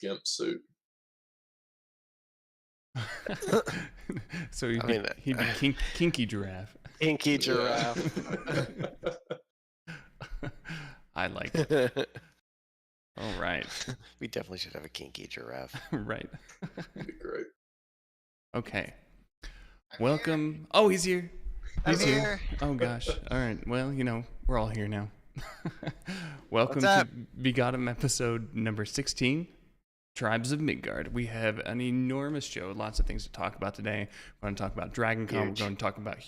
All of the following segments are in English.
gimp suit. So I mean, he'd be kinky giraffe. Inky Yeah. giraffe. I like it. All right. We definitely should have a kinky giraffe. Right. That'd be great. Okay. Welcome. Oh, he's here. He's I'm here. here. Oh gosh. All right. Well, we're all here now. Welcome What's to up? VGotM episode number 16, Tribes of Midgard. We have an enormous show, lots of things to talk about today. We're going to talk about Dragon Con. Huge. We're going to talk about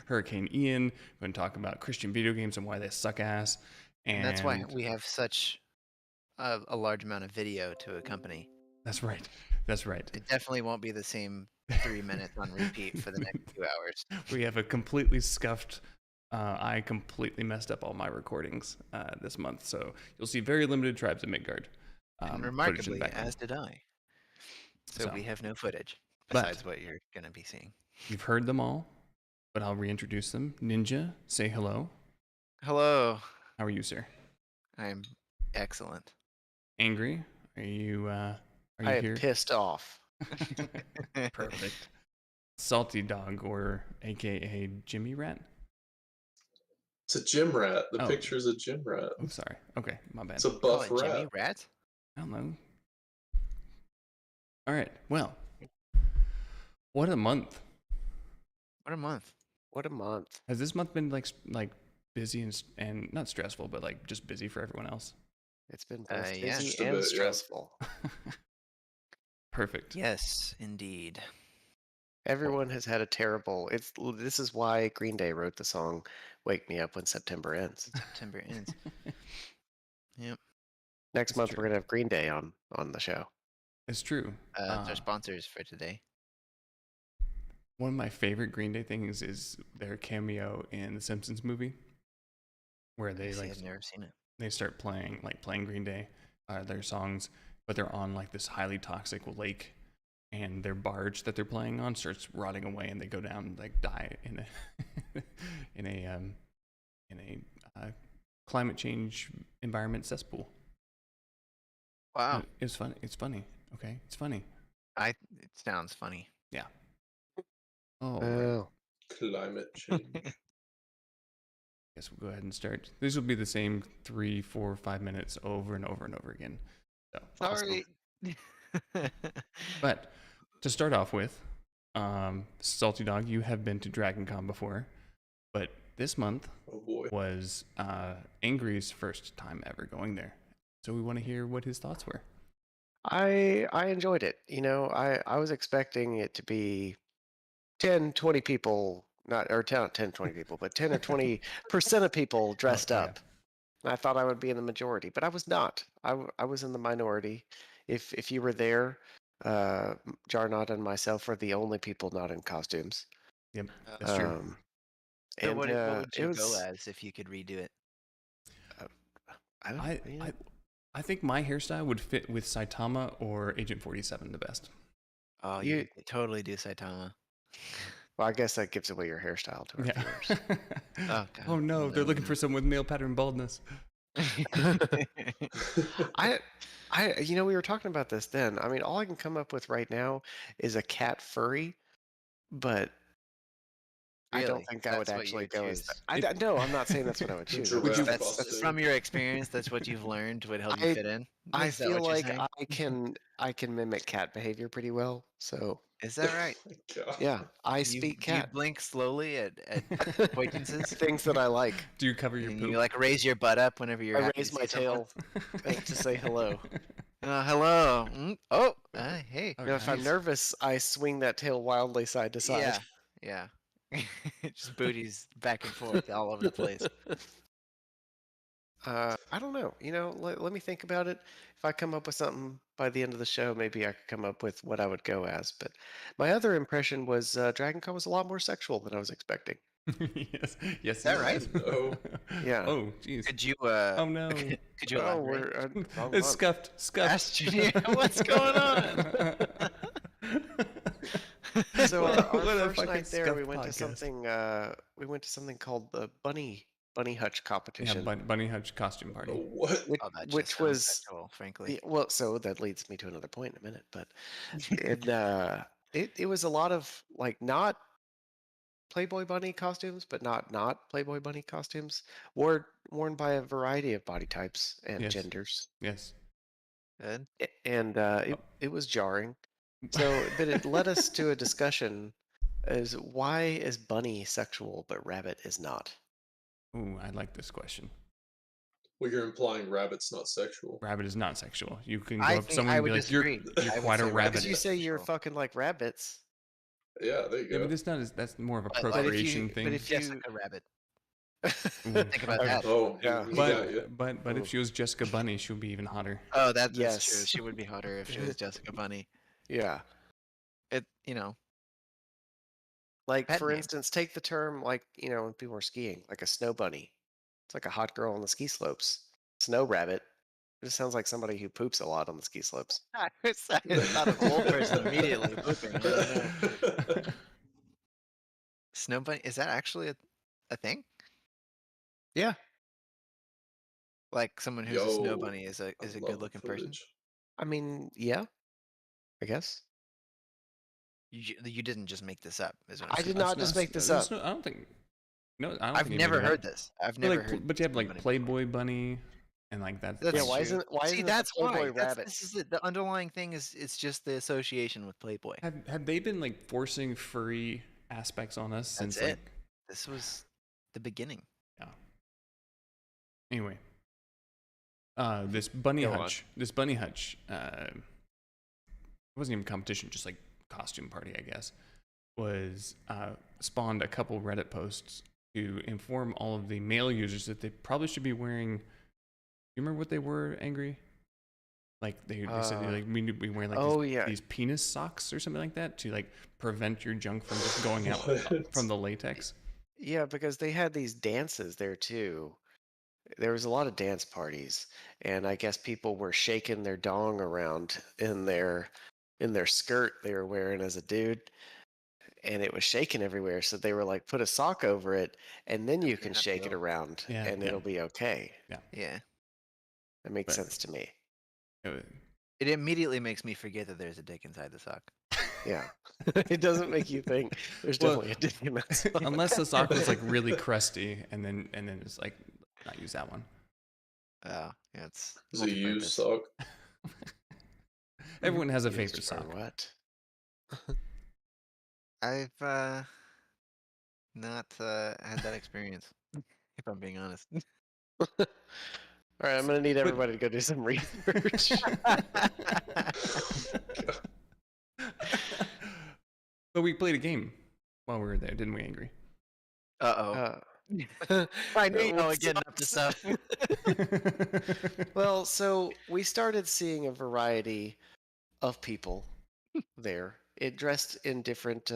Hurricane Ian. We're going to talk about Christian video games and why they suck ass. And that's why we have such a large amount of video to accompany. That's right. That's right. It definitely won't be the same 3 minutes on repeat for the next 2 hours. We have a completely scuffed. I completely messed up all my recordings this month, so you'll see very limited Tribes of Midgard. And footage in the remarkably, background. as did I. So So, we have no footage but- besides what you're going to be seeing. You've heard them all, but I'll reintroduce them. Ninja, say hello. Hello. How are you, sir? I'm excellent. Angry? Are you I am here? pissed off. Perfect. Salty Dog, or AKA Jimmy Rat? It's a gym rat. The Oh. picture's a gym rat. Oh, sorry. Okay, my bad. It's a Call buff it Jimmy rat. Rat? I don't know. All right. Well, what a month. What a month. What a month. Has this month been like busy and not stressful, but like just busy for everyone else? It's been both yeah. busy Just a and bit, yeah. stressful. Perfect. Yes, indeed. Everyone has had a terrible. This is why Green Day wrote the song "Wake Me Up When September Ends." September ends. Yep. Next That's month true. we're gonna have Green Day on the show. It's true. They're sponsors for today. One of my favorite Green Day things is their cameo in the Simpsons movie, where they See, like I've never seen it. they start playing Green Day, their songs, but they're on like this highly toxic lake, and their barge that they're playing on starts rotting away, and they go down and like die in a in a climate change environment cesspool. Wow. It's funny. It's funny. Okay, it's funny. It sounds funny. Yeah. Oh, right. Oh, Climate change. Guess we'll go ahead and start. These will be the same 3, 4, 5 minutes over and over and over again. So, Sorry. but to start off with, Salty Dog, you have been to Dragon Con before, but this month Oh boy. was Angry's first time ever going there. So we want to hear what his thoughts were. I enjoyed it. I was expecting it to be 10, 20 people, not 10, 20 people, but 10 or 20% of people dressed yeah. up. And I thought I would be in the majority, but I was not. I was in the minority. If you were there, Jarnot and myself were the only people not in costumes. Yep, that's true. So And what would it you was, go as if you could redo it? I don't know. I think my hairstyle would fit with Saitama or Agent 47 the best. Oh, you could totally do Saitama. Well, I guess that gives away your hairstyle to our viewers. Oh, God. Oh no, they're looking for someone with male pattern baldness. We were talking about this then. I mean, all I can come up with right now is a cat furry, but I don't Really? think I would That's what you actually would go as choose? that. No, I'm not saying that's what I would choose. Giraffe That's costume. from your experience. That's what you've learned would help you fit in. I Is that feel what you're like saying? I can mimic cat behavior pretty well. So Is that right? God. yeah, I You- speak do you cat. blink slowly at acquaintances? Things that I like. Do you cover your And poop? you like raise your butt up whenever you're I happy raise to my see someone? tail to say hello. Hello. Oh, hey. Oh, If I'm nice. nervous, I swing that tail wildly side to side. Yeah. Just booties back and forth all over the place. I don't know. Let me think about it. If I come up with something by the end of the show, maybe I could come up with what I would go as. But my other impression was Dragon Con was a lot more sexual than I was expecting. Yes. Is that right? No. Yeah. Oh, jeez. Could you Oh no. could you Oh, elaborate? we're wrong It's month. scuffed. Astrid, what's going on? So our What a first fucking night there, we scuffed went to podcast. something. We went to something called the Bunny bunny hutch Yeah, competition, bunny hutch costume party. What? which, Oh, that just which sounds was sexual, frankly. well. So that leads me to another point in a minute, but it was a lot of like not Playboy bunny costumes, but not Playboy bunny costumes, worn by a variety of body types and Yes. genders, Good. and it was jarring. So, but it led us to a discussion: is why is bunny sexual but rabbit is not? Ooh, I like this question. Well, you're implying rabbit's not sexual. Rabbit is not sexual. You can go I up to think someone I and be would like, "You're disagree. I would quite a say rabbit." Because you say you're sexual. fucking like rabbits. Yeah, there you Yeah, go. but that's more of a But, like, procreation but thing. if you Jessica Rabbit. Ooh. Think about that. Oh, Yeah. he got you. But if she was Jessica Bunny, she would be even hotter. Oh, that's true. Yes. She would be hotter if she was Jessica Bunny. Yeah. It, Like, Pet for name. instance, take the term, like, when people are skiing, like a snow bunny. It's like a hot girl on the ski slopes. Snow rabbit. It just sounds like somebody who poops a lot on the ski slopes. I thought of old person immediately pooping. I don't know. Snow bunny, is that actually a thing? Yeah. Like someone who's a snow Yo, bunny is a I love good the looking person? footage. I mean, yeah. I guess. You didn't just make this up, is what I I'm did saying. not just make this up. I don't think. No, I don't I've think you never made it heard up. this. I've But never like, heard. but you have Snow like bunny before. Playboy bunny, and like that. That's Yeah, why true. isn't See, it that's the Playboy why. rabbit? This is the underlying thing is it's just the association with Playboy. Have they been like forcing furry aspects on us That's since it. like This was the beginning. anyway? This bunny Go on. hutch. This bunny hutch. It wasn't even competition, just like costume party, I guess. Was spawned a couple Reddit posts to inform all of the male users that they probably should be wearing. You remember what they were, Angry? Like they said like we need to be wearing like these penis socks or something like that to like prevent your junk from just going out What? from the latex. Yeah, because they had these dances there too. There was a lot of dance parties, and I guess people were shaking their dong around in their skirt they were wearing as a dude, and it was shaking everywhere. So they were like, put a sock over it, and then you can shake it around, Yeah, and yeah. it'll be okay. Yeah. That makes But- sense to me. It immediately makes me forget that there's a dick inside the sock. Yeah, it doesn't make you think there's Well, definitely a dick in that sock. Unless the sock was like really crusty, and then it's like not use that one. Oh, yeah, it's It's a used multi-purpose. sock. Everyone has a Used favorite for sock. what? I've not had that experience, if I'm being honest. All right, I'm gonna need everybody to go do some research. But we played a game while we were there, didn't we, Angry? Uh-oh. Uh, I knew you well, were getting up to stuff. well, so we started seeing a variety of people there. It dressed in different.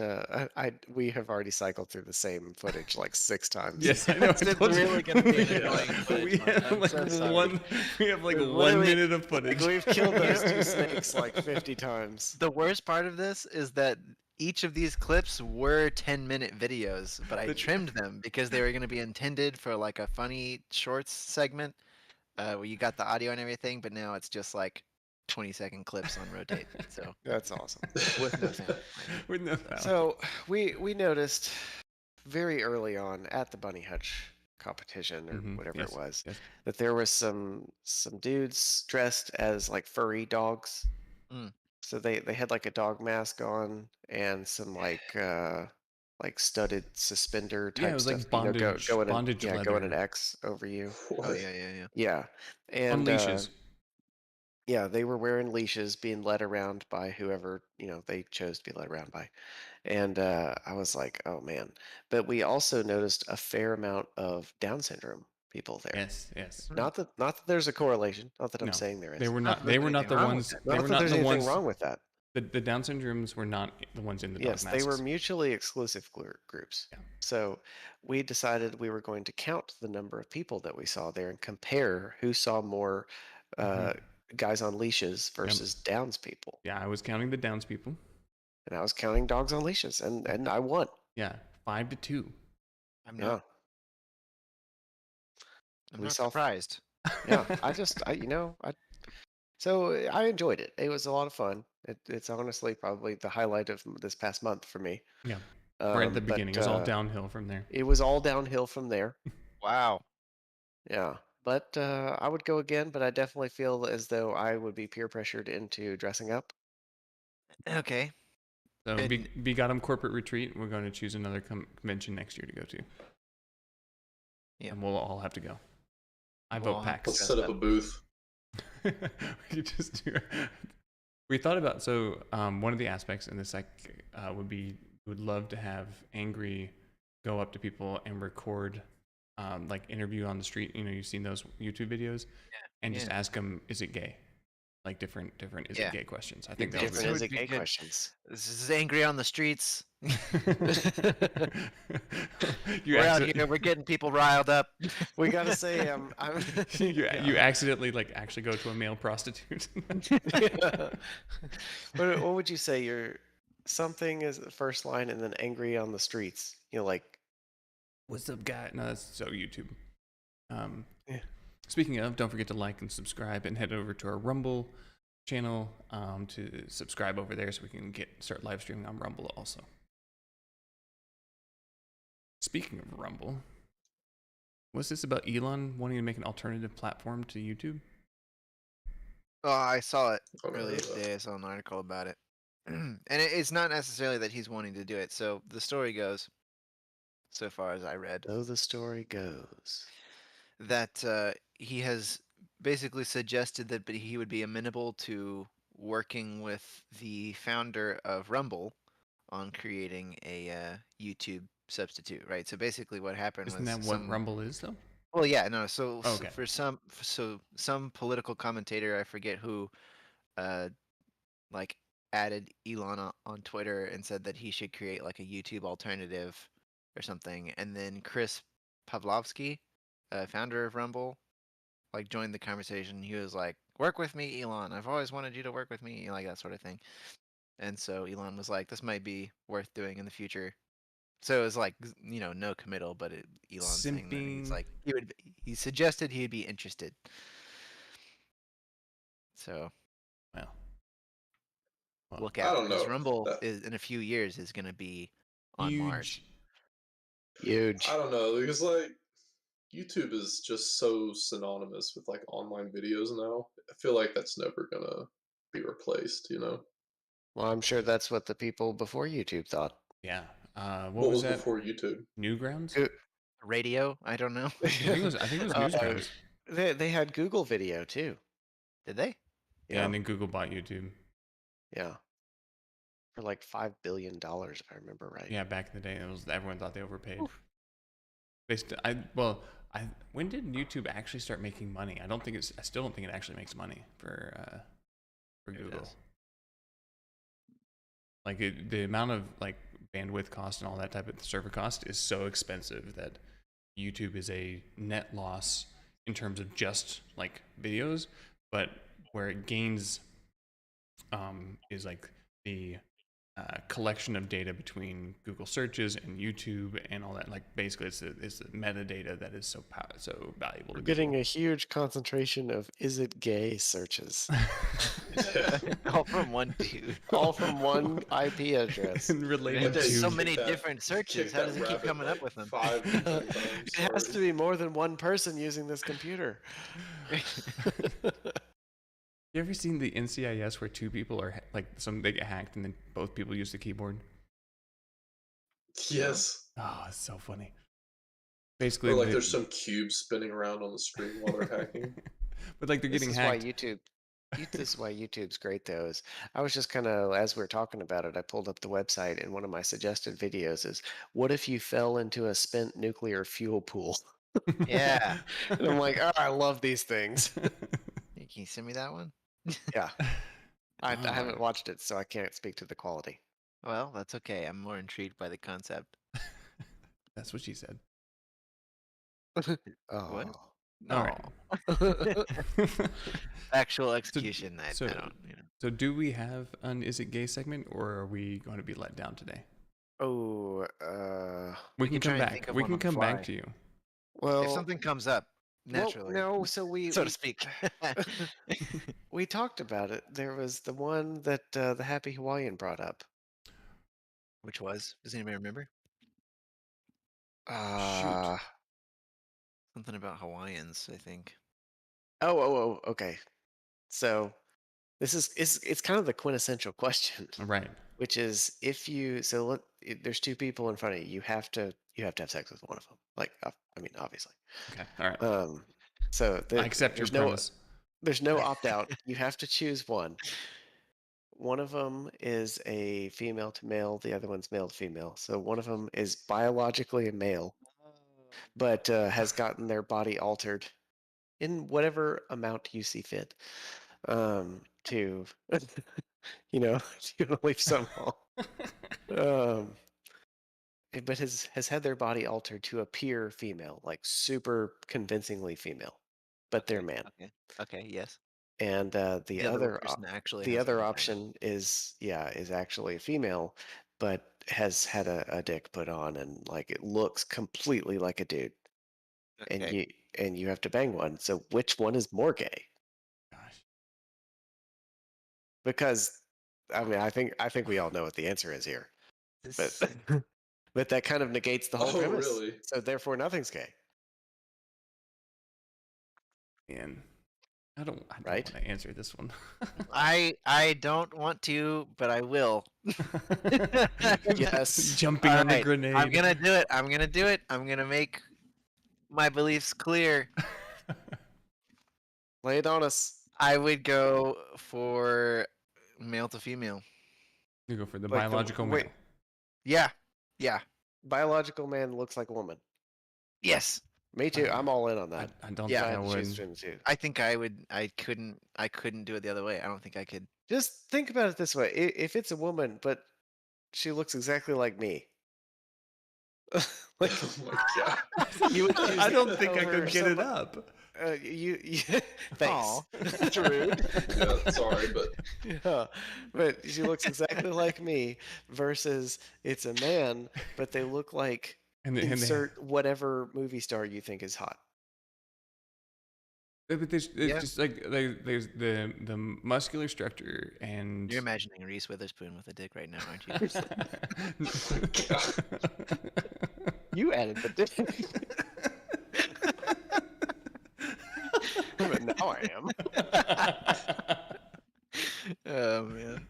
We have already cycled through the same footage like 6 times. Yes, I know. It's really gonna be an annoying We footage, man. have I'm like so sorry. we have like We're 1 literally- minute of Like, footage. we've killed those 2 snakes like 50 times. The worst part of this is that each of these clips were 10-minute videos, but I trimmed them because they were going to be intended for like a funny shorts segment where you got the audio and everything, but now it's just like 20-second clips on rotate. So That's awesome. with no sound. With no sound. So we noticed very early on at the bunny hutch competition or Mhm, whatever yes, it was yes. that there was some dudes dressed as like furry dogs. Mm. So they had like a dog mask on and some like studded suspender type Yeah, it was like stuff. You know, bondage- going bondage going an leather. X over you. Oh What? yeah. Yeah, and On leashes. yeah, they were wearing leashes, being led around by whoever they chose to be led around by, and I was like, oh man. But we also noticed a fair amount of Down syndrome people there. Yes. Not that there's a correlation. Not that I'm No, saying there is. They were Not not. that They there's were not anything the wrong with ones. that. They Not were that not there's the anything ones. wrong with that. The Down syndromes were not the ones in the Yes, dog they were masks. mutually exclusive groups. Yeah. So we decided we were going to count the number of people that we saw there and compare who saw more guys on leashes versus Downs people. Yeah, I was counting the Downs people. And I was counting dogs on leashes, and I won. Yeah, 5-2. I'm Yeah. not. I'm We not saw- surprised. Yeah, so I enjoyed it. It was a lot of fun. It's honestly probably the highlight of this past month for me. Yeah. Right at the But, beginning, it's all downhill from there. It was all downhill from there. Wow. Yeah, but I would go again. But I definitely feel as though I would be peer pressured into dressing up. Okay. So And- VGotM corporate retreat. We're going to choose another convention next year to go to. Yeah. And we'll all have to go. I We'll vote all have PAX. to Let's set up a booth. We could just do. We thought about one of the aspects in this would be would love to have Angry go up to people and record interview on the street. You know, you've seen those YouTube videos, and just ask them, "Is it gay?" Like different is it gay questions. I think that would be Different is would it be gay good. questions? This is Angry on the streets. You We're out acci- here. We're getting people riled up. We gotta say, you actually actually go to a male prostitute. What would you say? Your something is the first line, and then angry on the streets. You know, like What's up, guy? No, that's so YouTube. Yeah. Speaking of, don't forget to like and subscribe, and head over to our Rumble channel to subscribe over there, so we can start live streaming on Rumble also. Speaking of Rumble, what's this about Elon wanting to make an alternative platform to YouTube? Oh, I saw it I don't know earlier that. today. I saw an article about it. And it's not necessarily that he's wanting to do it. So the story goes, so far as I read, so the story goes. that he has basically suggested that he would be amenable to working with the founder of Rumble on creating a YouTube substitute, right? So basically, what happened Isn't was that what Rumble is, though? Well, yeah, no. So, Oh, okay. for some political commentator, I forget who, uh, like added Elon on Twitter and said that he should create like a YouTube alternative or something, and then Chris Pavlovsky, founder of Rumble, like joined the conversation. He was like, "Work with me, Elon. I've always wanted you to work with me," like that sort of thing. And so Elon was like, "This might be worth doing in the future." So it was like, no committal, but Elon saying that he's Simping. like he suggested he'd be interested. So Well, look I out, don't because know. Rumble That- is in a few years is going to be on Mars. Huge. I don't know because like YouTube is just so synonymous with like online videos now. I feel like that's never gonna be replaced. You know. Well, I'm sure that's what the people before YouTube thought. yeah. What What was was that? before YouTube? Newgrounds? Who- Radio? I don't know. I think it was Newsgrounds. They had Google Video too. Did they? Yeah, and then Google bought YouTube. Yeah. For like $5 billion, if I remember right. Yeah, back in the day, everyone thought they overpaid. When did YouTube actually start making money? I still don't think it actually makes money for Google. does. Like the amount of like bandwidth cost and all that type of server cost is so expensive that YouTube is a net loss in terms of just like videos, but where it gains is like the collection of data between Google searches and YouTube and all that. Like basically, it's the metadata that is so valuable. We're to getting Google. a huge concentration of "is it gay" searches, All from one dude. all from one IP address. and related There's to so Kick many that- different searches. kick How that does it keep rabbit, coming like, up with them? 5 to 10 times It has to already. be more than one person using this computer. You ever seen the NCIS where two people are they get hacked and then both people use the keyboard? Yes. Oh, it's so funny. Basically, Or like there's some cube spinning around on the screen while they're hacking. but like they're This getting is hacked. why this is why YouTube's great though. Is I was just kind of as we were talking about it, I pulled up the website and one of my suggested videos is what if you fell into a spent nuclear fuel pool? Yeah. And I'm like, oh, I love these things. Can you send me that one? Yeah, I haven't watched it, so I can't speak to the quality. Well, that's okay. I'm more intrigued by the concept. That's what she said. Oh, All right. Actual execution. I so- don't. So, do we have an "Is It Gay" segment, or are we going to be let down today? Oh, We can can try come and think back. of We one can on the come back fly. to you. well, If something comes up, naturally, Well, no. So we so to speak. we talked about it. There was the one that the Happy Hawaiian brought up. Which was? Does anybody remember? Uh, Something about Hawaiians, I think. Okay. So this is it's kind of the quintessential question, Right. which is there's two people in front of you. You have to have sex with one of them. Like, I mean, obviously. Okay. All right. So I accept your premise. there's no opt out. You have to choose one. One of them is a female to male. The other one's male to female. So one of them is biologically a male, but has gotten their body altered in whatever amount you see fit to to leave somehow. But has had their body altered to appear female, like super convincingly female, but they're man. Okay. Yes. And The other person actually the has a other vagina. option is actually a female, but has had a dick put on, and like it looks completely like a dude. Okay. And you have to bang one. So which one is more gay? Gosh. Because I mean, I think we all know what the answer is here. But but that kind of negates the whole Oh, premise. really? So therefore, nothing's gay. Man, I don't Right? want to answer this one. I don't want to, but I will. Yes. Jumping All on the right, grenade. I'm gonna do it. I'm gonna make my beliefs clear. Lay it on us. I would go for male to female. You go for the Like biological male. wait, Yeah. biological man looks like a woman. Yes. Me too. I'm all in on that. I don't Yeah, think I If had to choose would. between the two. I think I would. I couldn't do it the other way. I don't think I could. Just think about it this way: if it's a woman, but she looks exactly like me, like Oh my god. you would choose I don't that think I over could get it somebody- up. thanks. Aw, that's rude. Yeah, sorry, but Yeah, but she looks exactly like me versus it's a man, but they look like And insert whatever movie star you think is hot. but there's Yeah. just like there's the muscular structure and You're imagining Reese Witherspoon with a dick right now, aren't you? oh my god. You added the dick. But now I am. Oh man.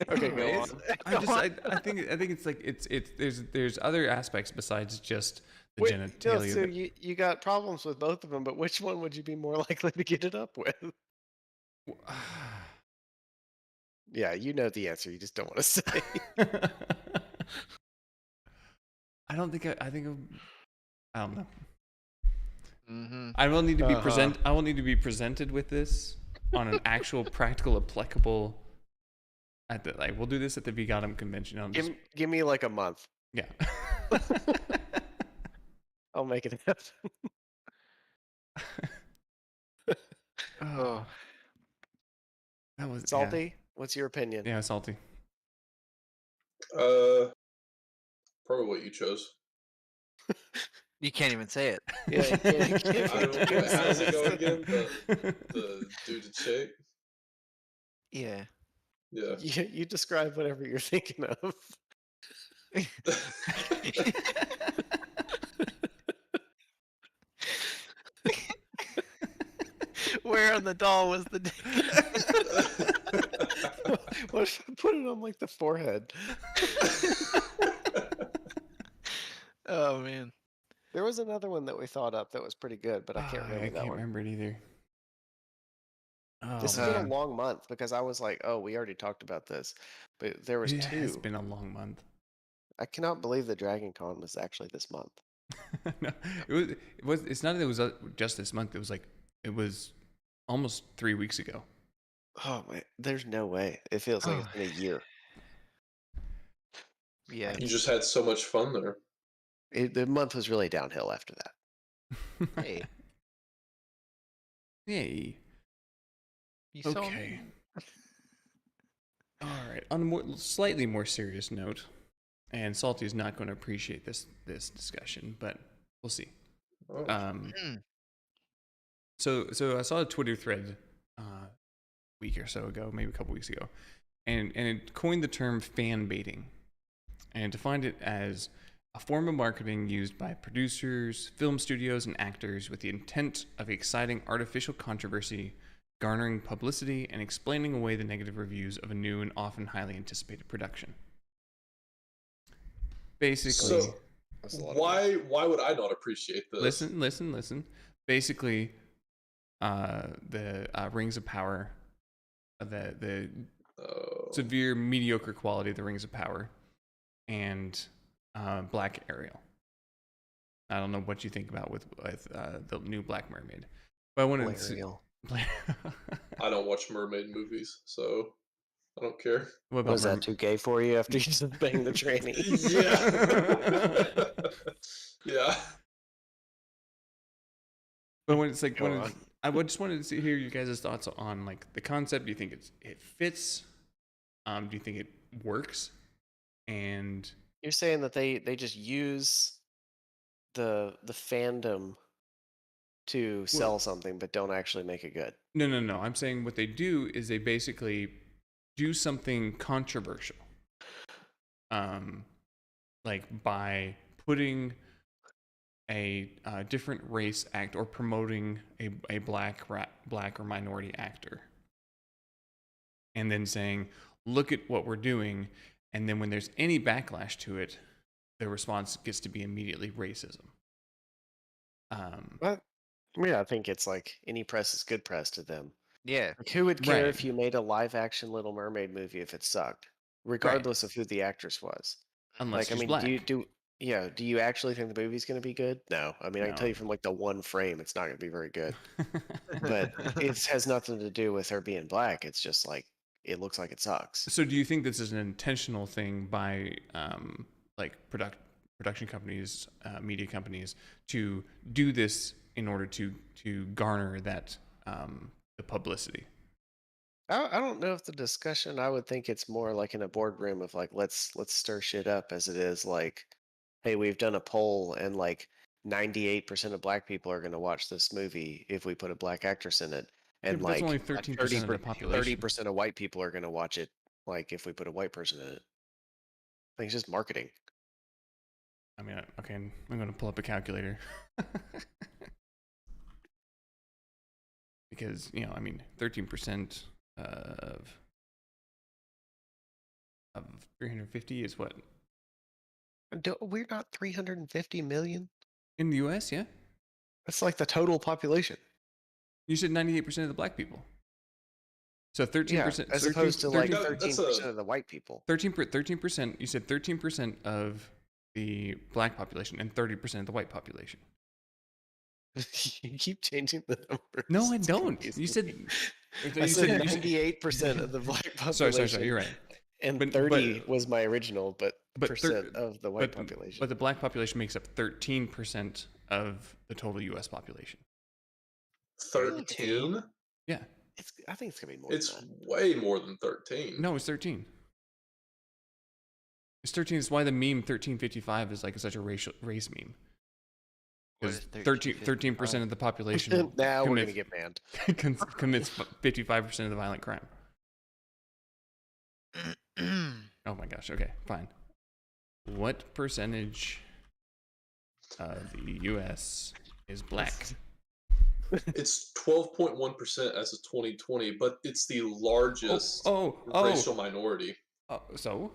Okay, go Anyways, on. I think it's like it's there's other aspects besides just the Wait, genitalia. no, so you got problems with both of them, but which one would you be more likely to get it up with? Yeah, you know the answer. You just don't want to say. I don't think I think I don't know. Mm-hmm. I will need to be Uh-huh. I will need to be presented with this on an actual practical applicable at the we'll do this at the VGotM convention. I'm just, Give me like a month. yeah. I'll make it happen. Oh, that was Salty, what's your opinion? Yeah, salty. Probably what you chose. You can't even say it. Yeah, you can't- you I can't- don't know. How does it go again? The dude to chick? Yeah. Yeah. You describe whatever you're thinking of. Where on the doll was the dick? What if I put it on like the forehead? Oh man. There was another one that we thought up that was pretty good, but I can't remember I that can't one. remember it either. Oh, This has been man. a long month because I was like, oh, we already talked about this. But there was it has two. been a long month. I cannot believe the Dragon Con was actually this month. No, it's not that it was just this month. It was almost 3 weeks ago. Oh my, there's no way. It feels like it's been a year. Yeah. You just had so much fun there. The month was really downhill after that. Hey. Yay. You saw Okay. All right. On a slightly more serious note, and Salty is not going to appreciate this discussion, but We'll see. Oh. So I saw a Twitter thread a week or so ago, maybe a couple weeks ago, and it coined the term fan baiting, and defined it as a form of marketing used by producers, film studios, and actors with the intent of exciting artificial controversy, garnering publicity, and explaining away the negative reviews of a new and often highly anticipated production. Basically, So why would I not appreciate this? listen. Basically, the Rings of Power, the severe mediocre quality of the Rings of Power, and Black Ariel. I don't know what you think about with the new Black Mermaid, but I wanted to see. I don't watch mermaid movies, so I don't care. What about Was that too gay for you after you just banged the tranny? Yeah. Yeah. But when it's like, Go on. I just wanted to hear you guys' thoughts on like the concept. Do you think it fits? Do you think it works? And You're saying that they just use the fandom to sell something, but don't actually make it good. no. I'm saying what they do is they basically do something controversial. Like by putting a different race act or promoting a black or minority actor, and then saying, "Look at what we're doing," and then when there's any backlash to it, the response gets to be immediately racism. But yeah, I think it's like any press is good press to them. Yeah. Like, who would care Right. if you made a live action Little Mermaid movie if it sucked, regardless of who the actress was? Unless Like, I she's mean, black. do you actually think the movie's going to be good? No. I mean, I can tell No. you from like the one frame, it's not going to be very good. But it has nothing to do with her being black. It's just like it looks like it sucks. So do you think this is an intentional thing by like production companies, media companies, to do this in order to garner that the publicity? I don't know if the discussion. I would think it's more like in a boardroom of like let's stir shit up as it is like, hey, we've done a poll and like 98% of black people are going to watch this movie if we put a black actress in it, Yeah, and but that's like only 13% of the population. 30% of white people are going to watch it like if we put a white person in it. I think it's just marketing. I mean, okay, I'm going to pull up a calculator. Because, you know, I mean, 13% of 350 is what? We're not 350 million. In the US, yeah? That's like the total population. You said 98% of the black people. So 13%. As opposed to like 13 13% of the white people. 13%, you said 13% of the black population and 30% of the white population. You keep changing the numbers. No, I It's don't. confusing You said me. you I said said 98% of the black population. sorry, you're right. And But- 30 was my original, but percent thir- of the white population. But the black population makes up 13% of the total US population. 13? Yeah. I think it's gonna be more. It's than way more than 13. No, it's 13. It's 13. That's why the meme 1355 is like such a race meme. What is Because 13% of the population that. Now we're gonna commits, get banned. commits 55% of the violent crime. Oh my gosh. Okay, fine. What percentage of the U.S. is black? It's 12.1% as of 2020, but it's the largest racial minority. So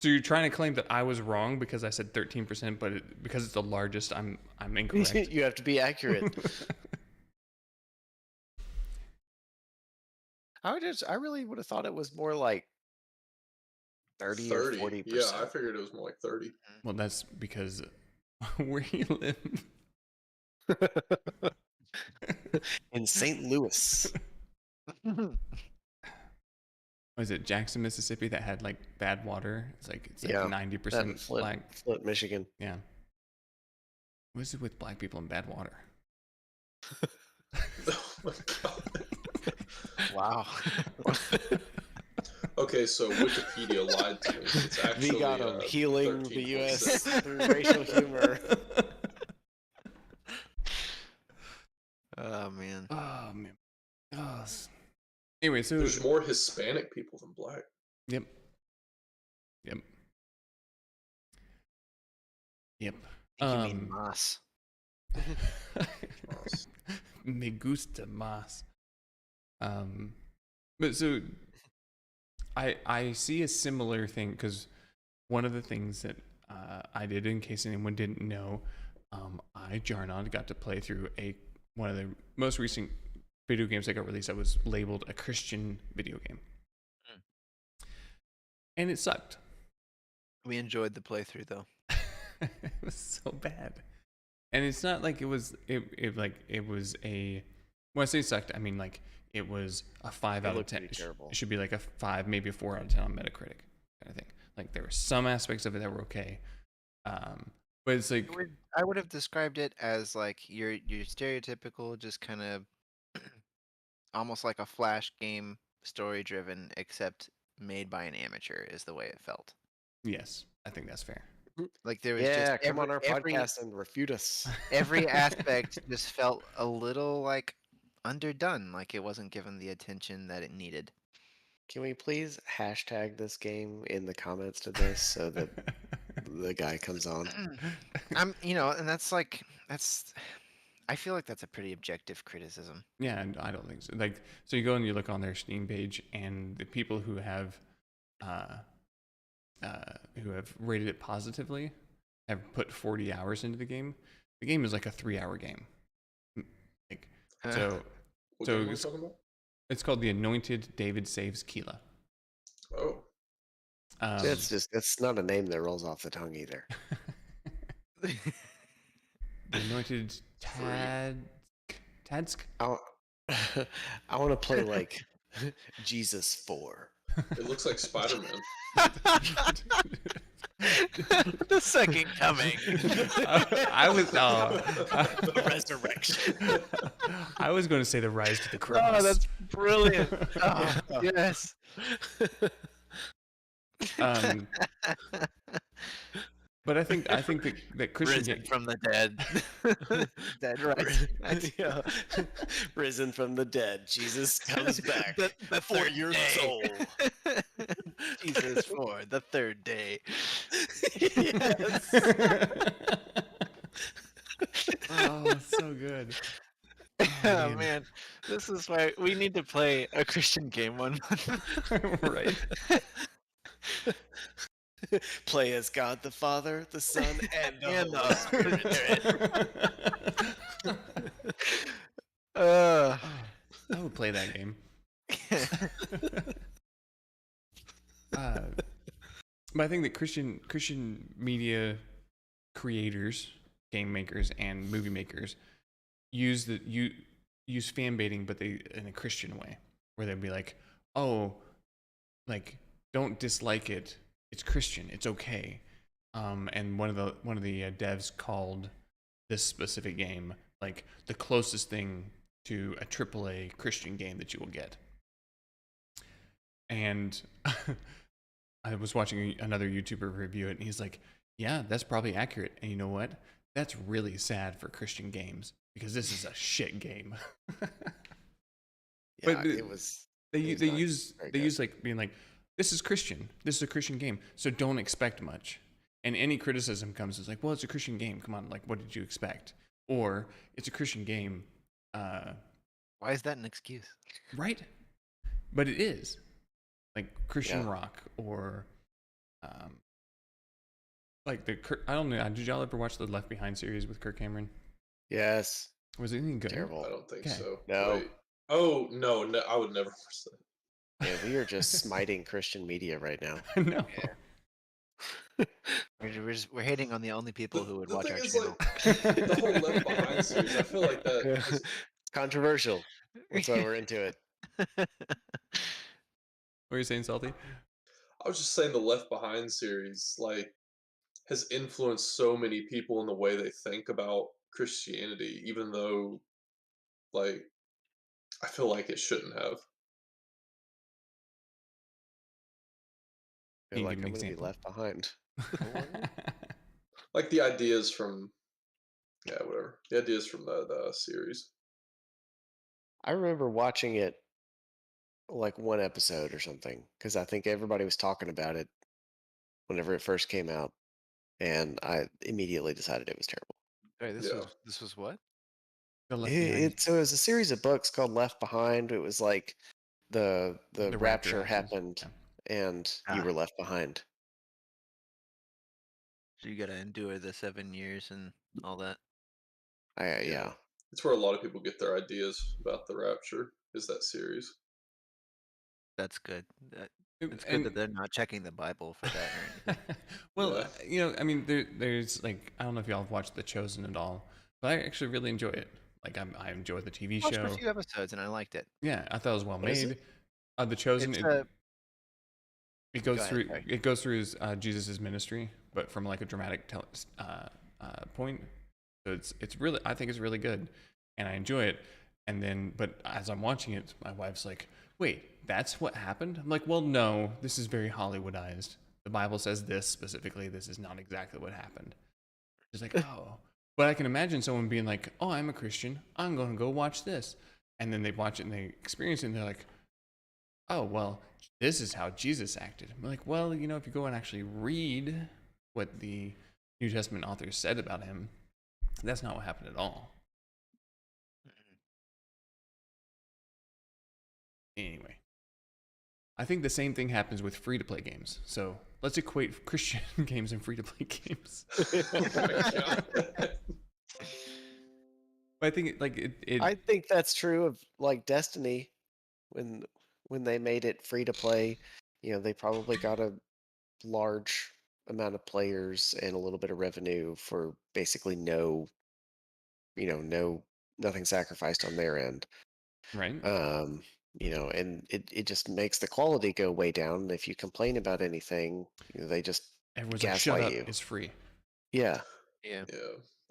you're trying to claim that I was wrong because I said 13%, but because it's the largest, I'm incorrect. You have to be accurate. I really would have thought it was more like 30 or 40%. Yeah, I figured it was more like 30. Well, that's because where you live. In St. Louis. Was it Jackson, Mississippi that had like bad water? It's like Yeah, 90% black. Flint, Michigan. Yeah. What is it with black people and bad water? Oh my god. Wow. Okay, Okay, so Wikipedia lied to me. It's actually VGotM, healing the U.S. 13.6. through racial humor. Oh man. Oh man. Oh. Anyway, so There's more Hispanic people than black. yep. Yep. Yep. I think you mean mas. Mas. Me gusta más. But so I see a similar thing because one of the things that I did, in case anyone didn't know, Jarnod got to play through one of the most recent video games that got released that was labeled a Christian video game, and it sucked. We enjoyed the playthrough though. It was so bad, and it's not like it was a. When I say sucked, I mean like it was a 5 out of 10. Terrible. It should be like a 5, maybe a 4 out of 10 on Metacritic kind of thing. Like there were some aspects of it that were okay, but it's like I would have described it as like your stereotypical, just kind of almost like a flash game, story driven, except made by an amateur is the way it felt. yes, I think that's fair. Like there was Yeah, just come on our podcast and refute us. every aspect just felt a little like underdone, like it wasn't given the attention that it needed. Can we please hashtag this game in the comments to this so that the guy comes on? And that's I feel like that's a pretty objective criticism. Yeah, and I don't think so. Like, so you go and you look on their Steam page, and the people who have rated it positively have put 40 hours into the game. The game is like a 3-hour game. Like, so What So game are we it's- talking about? it's called The Anointed David Saves Keela. Oh, That's not a name that rolls off the tongue either. The Anointed Tadsk. I want to play like Jesus 4. it looks like Spider-Man. The second coming. I was The resurrection. I was going to say the rise to the cross. Oh, that's brilliant. Oh, yes. But I think that Christian Risen from the dead. Dead right. Yeah. Risen from the dead. Jesus comes back. The 4 third years day. old. Jesus for the third day. Yes. Oh, so good. Oh man, this is why we need to play a Christian game one month. Right. Play as God the Father, the Son, and And the the Holy Spirit. I would play that game. But I think that Christian media creators, game makers, and movie makers use fan baiting, but they in a Christian way, where they'd be like, "Oh, like don't dislike it. It's Christian. It's okay." And one of the devs called this specific game like the closest thing to a AAA Christian game that you will get. And I was watching another YouTuber review it, and he's like, "Yeah, that's probably accurate. And you know what? That's really sad for Christian games because this is a shit game." Yeah, But it was. They It was they not use very they good. use like being like, "This is Christian. This is a Christian game, so don't expect much." And any criticism comes is like, "Well, it's a Christian game. Come on, like, what did you expect?" Or it's a Christian game, Why is that an excuse? right? But it is like Christian Yeah. rock or like I don't know. Did y'all ever watch the Left Behind series with Kirk Cameron? Yes. Was it anything good? Terrible. I don't think Okay. so. No. Wait. Oh no, I would never watch that. Yeah, we are just smiting Christian media right now. No. We're hating on the only people who would The watch thing our is, channel. like, the whole Left Behind series, I feel like that. It's controversial. That's why we're into it. What were you saying, Salty? I was just saying the Left Behind series, like, has influenced so many people in the way they think about Christianity, even though, like, I feel like it shouldn't have. They're you like, give I'm an gonna be example? left behind. Like the ideas from, yeah, whatever. The ideas from the series. I remember watching it like one episode or something because I think everybody was talking about it whenever it first came out, and I immediately decided it was terrible. Sorry, Yeah. this was what? The Left Behind. So it was a series of books called Left Behind. It was like the The rapture rapture happens, happened, yeah. and you Ah. were left behind. So you gotta endure the 7 years and all that. Yeah. It's where a lot of people get their ideas about the Rapture, is that series. That's good. It's good And that they're not checking the Bible for that or anything. well, Yeah. you know, I mean, there's like I don't know if y'all have watched The Chosen at all, but I actually really enjoy it. Like I enjoy the TV I watched a show. few episodes and I liked it. Yeah, I thought it was well What is made. The Chosen, It's it goes Go ahead, through sorry. it goes through his Jesus's ministry, but from like a dramatic point. So it's really, I think it's really good, and I enjoy it. And then, but as I'm watching it, my wife's like, "Wait, that's what happened?" I'm like, "Well, no, this is very Hollywoodized. The Bible says this specifically. This is not exactly what happened." She's like, "Oh," but I can imagine someone being like, "Oh, I'm a Christian. I'm going to go watch this," and then they watch it and they experience it, and they're like, "Oh, well, this is how Jesus acted." I'm like, "Well, you know, if you go and actually read what the New Testament authors said about him, that's not what happened at all." Anyway, I think the same thing happens with free-to-play games. So let's equate Christian games and free-to-play games. Oh my God. But I think I think that's true of like Destiny when they made it free to play. You know, they probably got a large amount of players and a little bit of revenue for basically nothing sacrificed on their end. right. And it just makes the quality go way down. And if you complain about anything, they just Everyone's like, "Shut gaslight up! you. It's free." Yeah. Yeah. Yeah.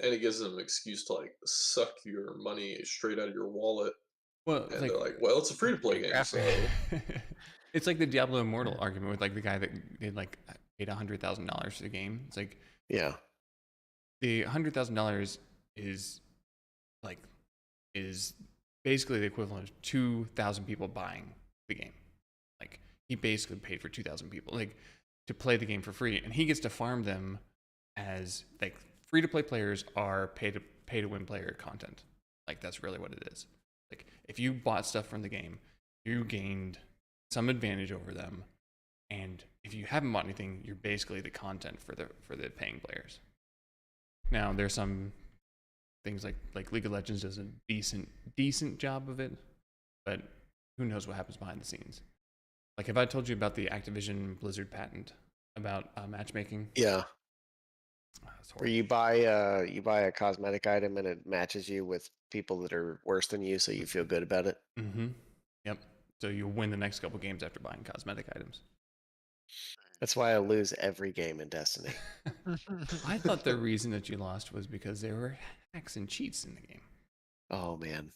And it gives them an excuse to like suck your money straight out of your wallet. Well, And like, they're like, well, it's a free to play game, so it's like the Diablo Immortal argument with like the guy that did like paid $100,000 for the game. It's like Yeah. the $100,000 is like is basically the equivalent of 2,000 people buying the game. Like he basically paid for 2,000 people like to play the game for free, and he gets to farm them as like free to play players are pay to win player content. Like that's really what it is. Like if you bought stuff from the game, you gained some advantage over them, and if you haven't bought anything, you're basically the content for the paying players. Now there's some things like League of Legends does a decent job of it, but who knows what happens behind the scenes. Like if I told you about the Activision Blizzard patent about matchmaking, Yeah. it's Where horrible. you buy a cosmetic item and it matches you with people that are worse than you, so you feel good about it. Mm-hmm. Yep. So you'll win the next couple games after buying cosmetic items. That's why I lose every game in Destiny. I thought the reason that you lost was because there were hacks and cheats in the game. Oh man.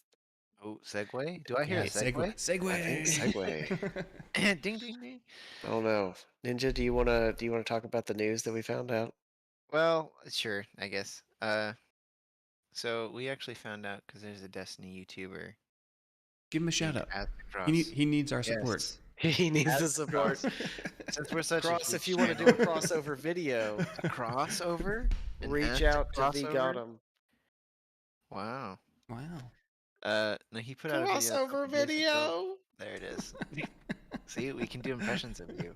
Oh, segue? Do I hear a Yeah, segue? Segue. I think segue. Ding ding ding. I don't know. Ninja, do you wanna talk about the news that we found out? Well, sure, I guess. So we actually found out because there's a Destiny YouTuber Give him a shout named out. As He needs our support. Yes. He needs As the the support. Since we're such Cross, a if huge you want to do a channel- crossover video, a crossover, An reach active out to crossover? VGotM. Wow. Wow. No, he put out a video. a Crossover couple days ago. video. There it is. See, we can do impressions of you.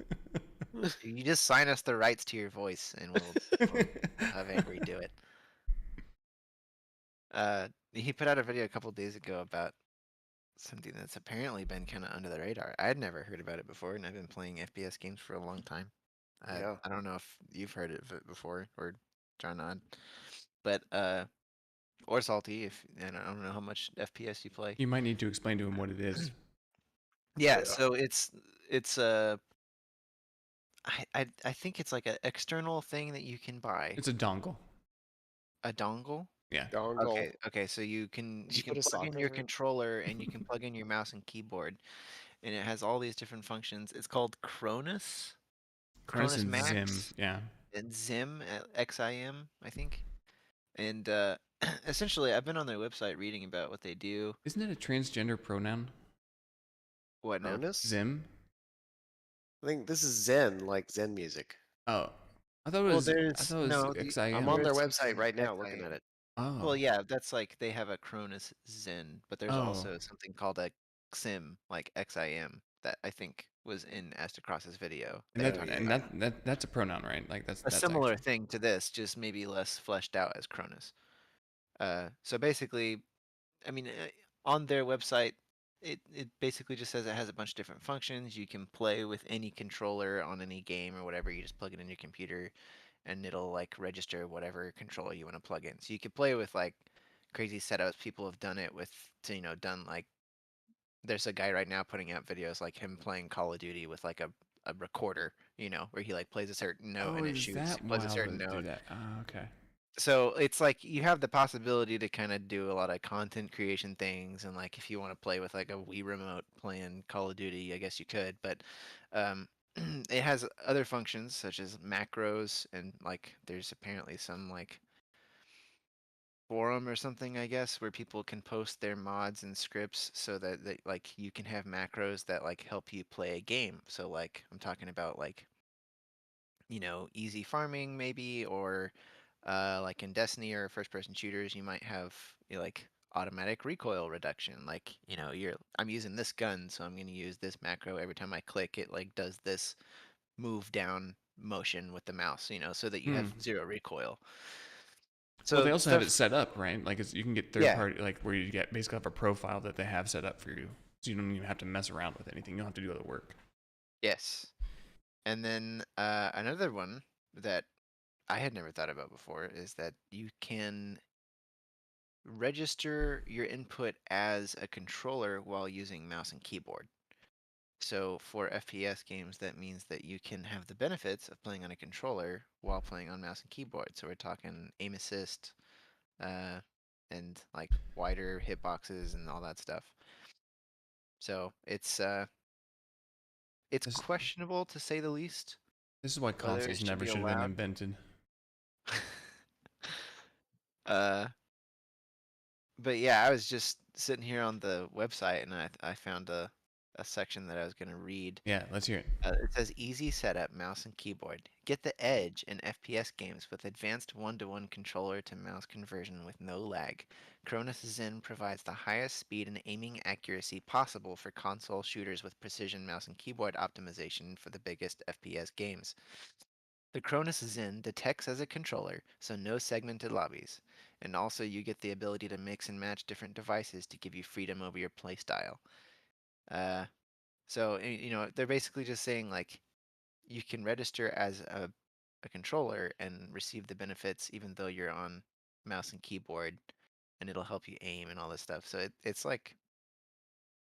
You just sign us the rights to your voice, and we'll have Angry do it. He put out a video a couple days ago about something that's apparently been kind of under the radar. I had never heard about it before, and I've been playing FPS games for a long time. Yeah. I don't know if you've heard of it before, or John Odd, but or Salty. If and I don't know how much FPS you play. You might need to explain to him what it is. Yeah, Yeah. so it's I think it's like an external thing that you can buy. It's a dongle. A dongle. Yeah. Dongle. Okay, so you can Did you put a plug in sock your over it? controller and you can plug in your mouse and keyboard, and it has all these different functions. It's called Cronus. Cronus Cronus and Max Zim, yeah. and Zim, XIM, I think. And essentially, I've been on their website reading about what they do. Isn't it a transgender pronoun? What now? Cronus? Zim? I think this is Zen, like Zen music. Oh, I thought it Well, was. I there's thought it was no. I'm XIM. on their There's website right now looking XIM. at it. Oh. Well, yeah, that's like they have a Cronus Zen, but there's Oh. also something called a XIM, like XIM, that I think was in Astacross's video. And They that talked and about that's a pronoun, right? Like a that's similar actual. thing to this, just maybe less fleshed out as Cronus. So basically, I mean, on their website, it basically just says it has a bunch of different functions. You can play with any controller on any game or whatever. You just plug it in your computer, and it'll like register whatever controller you want to plug in. So you can play with like crazy setups. People have done it with, done like. There's a guy right now putting out videos like him playing Call of Duty with like a recorder, where he like plays a certain note Oh, and it is shoots. that He plays a wild certain to do note. that? Oh, okay. So it's like you have the possibility to kind of do a lot of content creation things, and like if you want to play with like a Wii remote playing Call of Duty, I guess you could. But um, it has other functions such as macros, and like there's apparently some like forum or something, I guess, where people can post their mods and scripts so that like you can have macros that like help you play a game. So like I'm talking about like easy farming maybe, or like in Destiny or first person shooters, you might have like automatic recoil reduction. Like, I'm using this gun, so I'm going to use this macro every time I click. It like does this move down motion with the mouse, so that you have zero recoil. Well, So they also have it stuff, set up, right? Like you can get third yeah, party, like where you get basically have a profile that they have set up for you, so you don't even have to mess around with anything. You don't have to do all the work. yes. And then another one that I had never thought about before is that you can register your input as a controller while using mouse and keyboard. So for FPS games, that means that you can have the benefits of playing on a controller while playing on mouse and keyboard. So we're talking aim assist, and like wider hitboxes and all that stuff. So it's This, questionable to say the least this is why whether it consoles should never be should have been allowed. invented. uh, but yeah, I was just sitting here on the website and I found a section that I was going to read. Yeah, let's hear it. It says easy setup, mouse and keyboard. Get the edge in FPS games with advanced one-to-one controller to mouse conversion with no lag. Cronus Zen provides the highest speed and aiming accuracy possible for console shooters with precision mouse and keyboard optimization for the biggest FPS games. The Cronus Zen detects as a controller, so no segmented lobbies. And also you get the ability to mix and match different devices to give you freedom over your playstyle. So, they're basically just saying like you can register as a controller and receive the benefits even though you're on mouse and keyboard, and it'll help you aim and all this stuff. So it's like,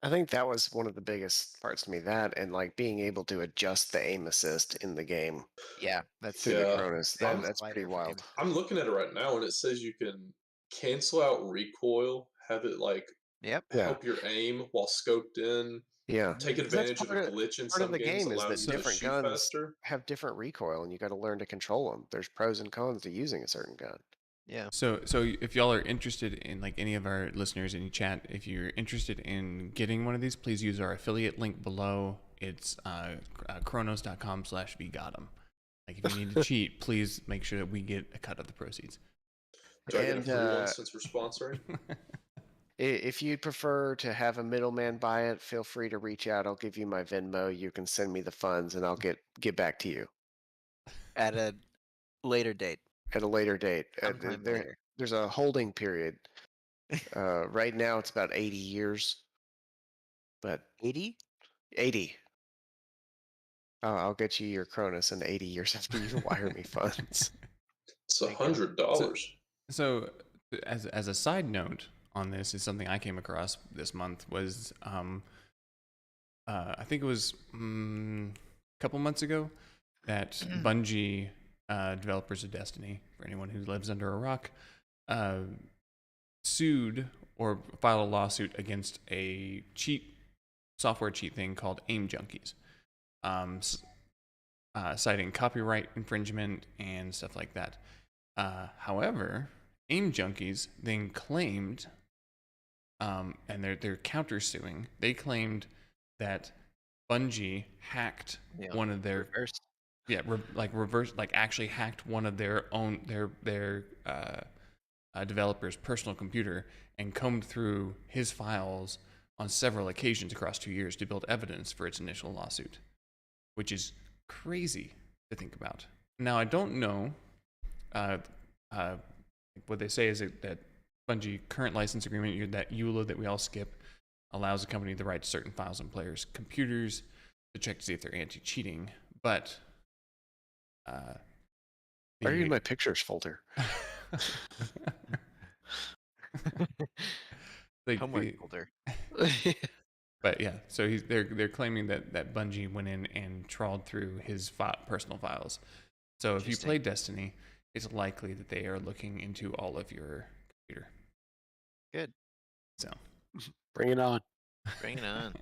I think that was one of the biggest parts to me, that and like being able to adjust the aim assist in the game yeah, that's through the Yeah. Cronus. they have a That's pretty slider for aim wild. assist. I'm looking at it right now, and it says you can cancel out recoil, have it like Yep. Yeah. help your aim while scoped in, Yeah. take 'Cause that's advantage of a glitch in part of some the games, game is allowing that you to different shoot guns faster. have different recoil, and you got to learn to control them. There's pros and cons to using a certain gun. Yeah. So if y'all are interested in, like any of our listeners in chat, if you're interested in getting one of these, please use our affiliate link below. It's chronos.com/VGotM. Like if you need to cheat, please make sure that we get a cut of the proceeds. Do I get a And free one since we're sponsoring? if you'd prefer to have a middleman buy it, feel free to reach out. I'll give you my Venmo. You can send me the funds, and I'll get back to you At a later date. at a later date. Sometime later. There's a holding period. Right now, it's about 80 years, but 80? 80. I'll get you your Cronus in 80 years after you wire me funds. It's Thank you. $100. So as a side note on this is something I came across this month was I think it was a couple months ago that Bungie, developers of Destiny, for anyone who lives under a rock, sued or filed a lawsuit against a software cheat thing called Aim Junkies. citing copyright infringement and stuff like that. However, Aim Junkies then claimed, and they're countersuing. They claimed that Bungie hacked one of their actually hacked one of their own developer's personal computer and combed through his files on several occasions across 2 years to build evidence for its initial lawsuit, which is crazy to think about. Now, I don't know. What they say is that Bungie current license agreement, that EULA that we all skip, allows the company the right to certain files on players' computers to check to see if they're anti-cheating. But are you in my pictures folder? Homework folder. But yeah, so they're claiming that Bungie went in and trawled through his personal files. So if you play Destiny, it's likely that they are looking into all of your computer. Good. So bring it on. Bring it on.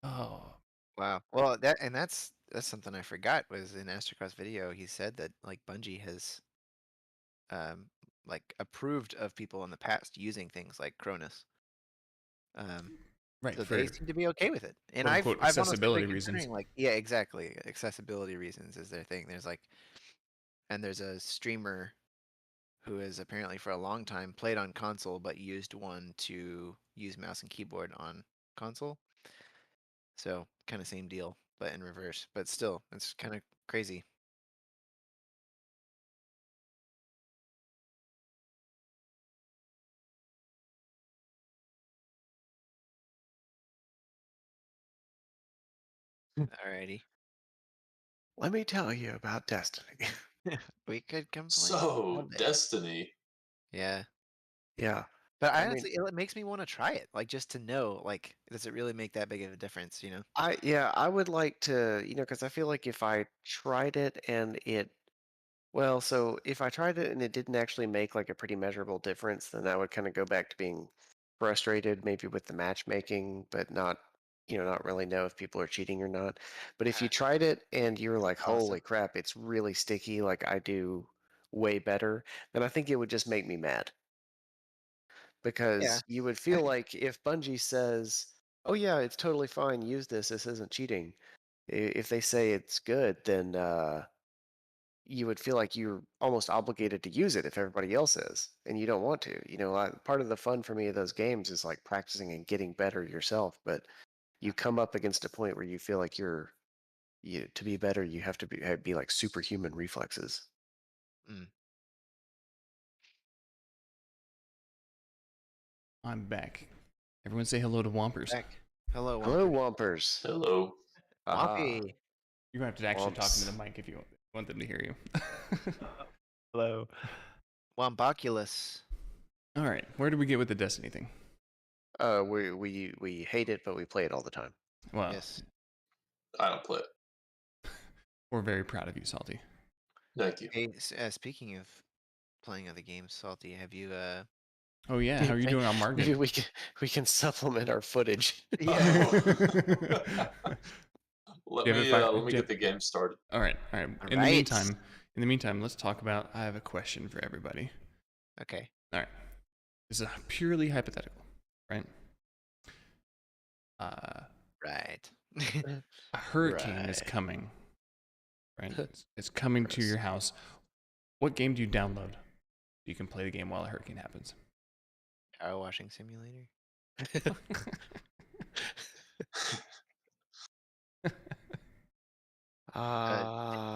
Oh wow. Well, that's something I forgot was in Astrocross video. He said that like Bungie has like approved of people in the past using things like Cronus. right. So For they seem to be okay with it. And I've accessibility reasons. Like, yeah, exactly. Accessibility reasons is their thing. There's a streamer who has apparently for a long time played on console but used one to use mouse and keyboard on console. So kind of same deal, but in reverse. But still, it's kind of crazy. Alrighty. Let me tell you about Destiny. We could complain. So, Destiny. Yeah. Yeah. But honestly, it makes me want to try it, like just to know, like, does it really make that big of a difference, you know? I would like to, because I feel like if I tried it and so if I tried it and it didn't actually make like a pretty measurable difference, then I would kind of go back to being frustrated maybe with the matchmaking, but not really know if people are cheating or not. But if you tried it and you were like, holy crap, it's really sticky, like I do way better, then I think it would just make me mad. Because you would feel like if Bungie says, oh yeah, it's totally fine, use this isn't cheating. If they say it's good, then you would feel like you're almost obligated to use it if everybody else is, and you don't want to. Part of the fun for me of those games is like practicing and getting better yourself, but you come up against a point where you feel like to be better, you have to be like superhuman reflexes. I'm back. Everyone say hello to Wompers. Back. Hello, Wompers. Hello, Wompers. Hello. Wompy. You're going to have to actually talk into the mic if you want them to hear you. Hello. Womboculus. All right. Where did we get with the Destiny thing? We hate it, but we play it all the time. Well, yes. I don't play it. We're very proud of you, Salty. Thank you. Hey, speaking of playing other games, Salty, have you Oh yeah, how are you doing on market? Maybe we can supplement our footage. Yeah. Let me get the game started. All right. In the meantime, let's talk about. I have a question for everybody. Okay. All right. This is purely hypothetical, right? Right. A hurricane is coming. Right. It's coming to your house. What game do you download? You can play the game while a hurricane happens. Power washing simulator.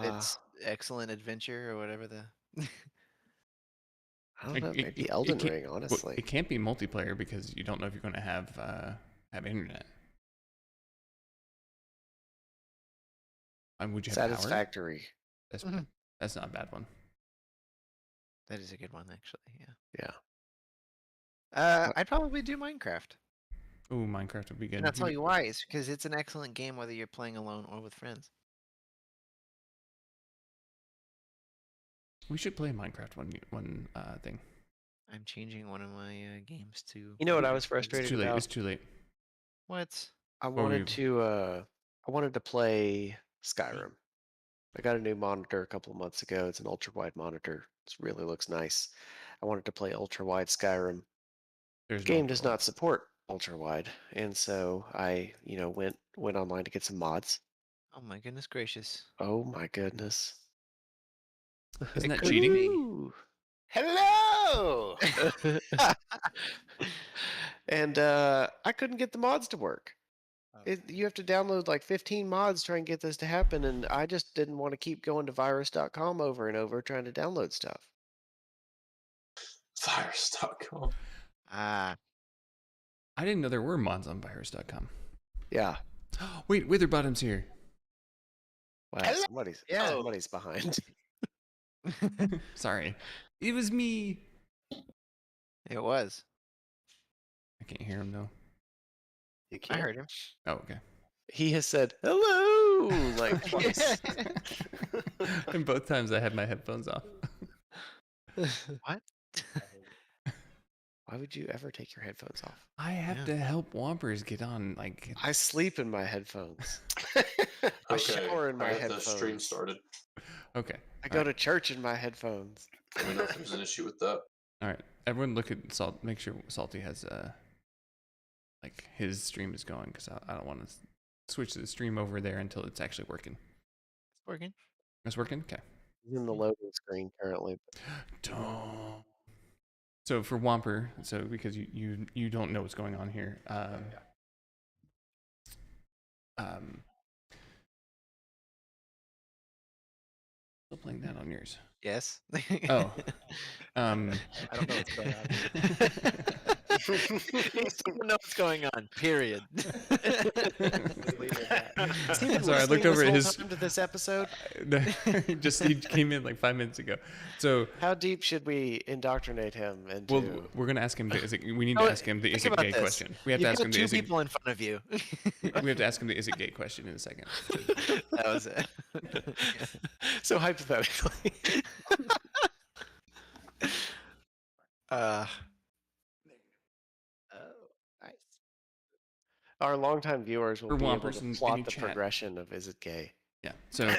It's excellent adventure or whatever the. I don't know. Maybe Elden Ring. Honestly, it can't be multiplayer because you don't know if you're going to have internet. Would you have Satisfactory? That's not a bad one. That is a good one, actually. Yeah. Yeah. I'd probably do Minecraft. Ooh, Minecraft would be good. And I'll tell you why. It's because it's an excellent game whether you're playing alone or with friends. We should play Minecraft one thing. I'm changing one of my games to. You know what I was frustrated about? It's too late. What? I wanted to I wanted to play Skyrim. I got a new monitor a couple of months ago. It's an ultra-wide monitor. It really looks nice. I wanted to play ultra-wide Skyrim. There's The game no does not support ultra-wide, and so I, went online to get some mods. Oh my goodness gracious. Oh my goodness. Isn't that cheating? Ooh. Hello! And I couldn't get the mods to work. You have to download like 15 mods trying to get this to happen, and I just didn't want to keep going to virus.com over and over trying to download stuff. Virus.com. Ah, I didn't know there were mods on virus.com. Yeah. Wait, Witherbottom's here. Wow, Hello. somebody's behind. Sorry. It was me. it was. I can't hear him though. You I can't. heard him. Oh, okay. He has said hello like twice. And both times I had my headphones off. What? Why would you ever take your headphones off? I have Yeah. to help Whompers get on. Like, I sleep in my headphones. I Okay, shower in my I got the stream headphones. started. okay. I go to church in my headphones. Let me know if there's an issue with that. All right. Everyone, look at Salt. Make sure Salty has like his stream is going, because I don't want to switch the stream over there until it's actually working. It's working. It's working. Okay. He's in the loading screen currently. Don't. So for Whomper, so because you don't know what's going on here. Still playing that on yours. Yes. Oh. I don't know what's going on. You still don't know what's going on. Period. Sorry, I looked over at his. To this episode. He came in like 5 minutes ago. So How deep should we indoctrinate him into? well, we're gonna ask him. We need to Oh, ask him the think is it about gay this. question. We have to You've ask got him the two is it. people in front of you. We have to ask him the is it gay question in a second. That was it. So hypothetically. Uh, Nice. Our longtime viewers will For be able Whompers to in plot any the chat. progression of is it gay? Yeah. So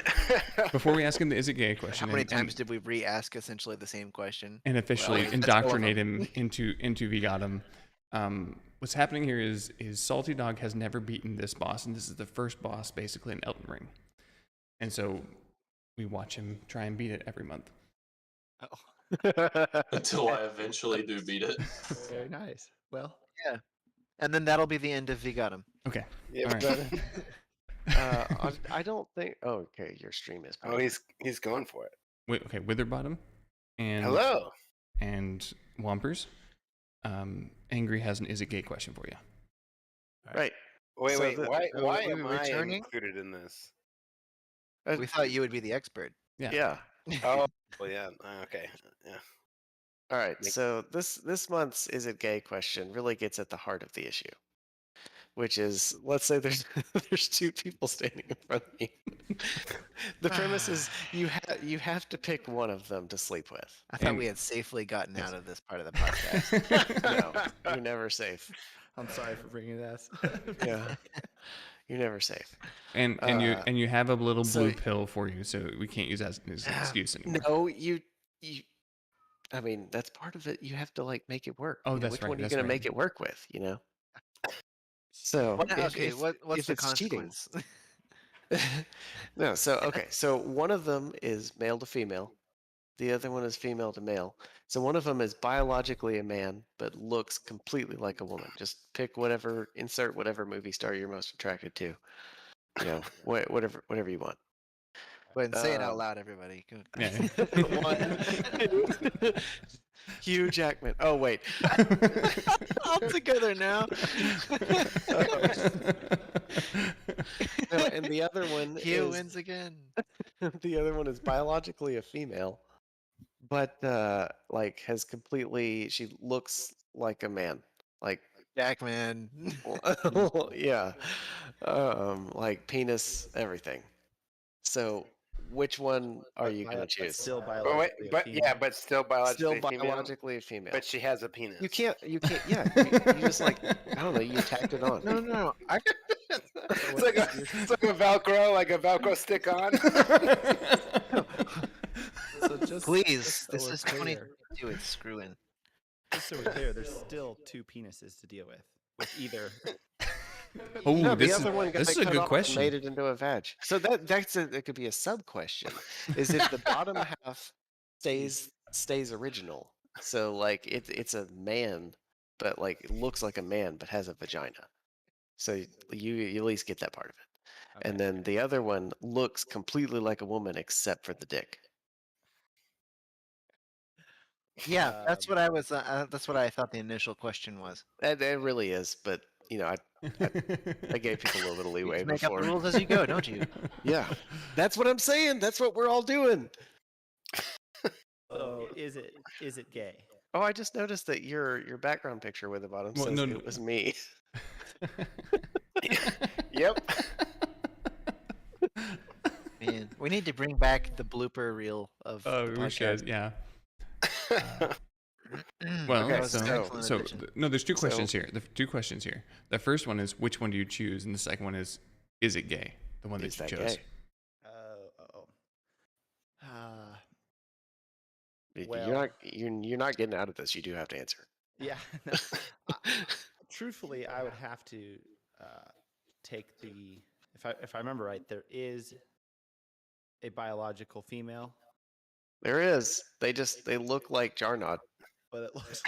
before we ask him the is it gay how question, many times did we re-ask essentially the same question? and officially Well, that's all of indoctrinate them. him into VGotM. What's happening here is Salty Dog has never beaten this boss, and this is the first boss basically in Elden Ring. And so we watch him try and beat it every month. Until I eventually do beat it. Very nice. Well, And then that'll be the end of VGotM. Okay. Yeah, All right. I don't think. Oh, okay. Your stream is. oh, he's going for it. Wait, okay, Witherbottom and Hello. and Whompers. Angry has an is it gay question for you. Right. Wait, So wait. the- Why we am I returning? included in this? We thought you would be the expert. Yeah. Oh, well, yeah. Okay. Yeah. All right. Make- So this month's is it gay question really gets at the heart of the issue, which is, let's say there's there's two people standing in front of you. The premise is you have to pick one of them to sleep with. I thought And- we had safely gotten out of this part of the podcast. No, you're never safe. I'm sorry for bringing this. Yeah, you're never safe. And Uh, you have a little blue so- pill for you, so we can't use that as an excuse anymore. No, you. I mean, that's part of it. You have to like make it work. Oh, you know, that's which right, one are you that's gonna right. make it work with? So What- if- okay, if- what's if the it's cheating- consequence? No, so okay, so one of them is male to female, the other one is female to male. So one of them is biologically a man but looks completely like a woman. Just pick whatever, insert whatever movie star you're most attracted to. You know, whatever you want. Go ahead and say it out Um, loud, everybody. Go- Yeah. One, Hugh Jackman. Oh wait, All together now. no, and the other one Hugh is wins again. the other one is biologically a female, but like has completely. She looks like a man. Like Jackman. yeah, like penis, everything. So, which one are you gonna choose? Still But wait, biologically a but female. yeah, but still biologically Still female. biologically a female. But she has a penis. You can't. Yeah, you just like I don't know. You tacked it on. No. It's like a Velcro stick on. So just Please, so this we're is clear, 2022. It's screw in. just so we're clear, there's still 2 penises to deal with either. Oh, No, the this other one got is they a cut good off and question. made it into a vag. So it could be a sub question. Is if the bottom half stays original? So like it's a man, but like it looks like a man but has a vagina. So you at least get that part of it. And then the other one looks completely like a woman except for the dick. Yeah, that's what I was. That's what I thought the initial question was. It really is, but you know, I gave people a little bit of You leeway just make up before. the rules as you go, don't you? Yeah, that's what I'm saying. That's what we're all doing. So is it gay? Oh, I just noticed that your background picture with the bottom Well, says no, it was me. Yep. Man, we need to bring back the blooper reel of Oh, the we podcast. should, yeah. Well, Okay, That was an so- excellent so addition. no, there's two questions here. The two questions here. The first one is which one do you choose, and the second one is it gay? The one that Is you that chose. gay? Well- You're not getting out of this. You do have to answer. Yeah. no. Truthfully, I would have to take the if I remember right, there is a biological female, There is. They look like Jarnod. but it looks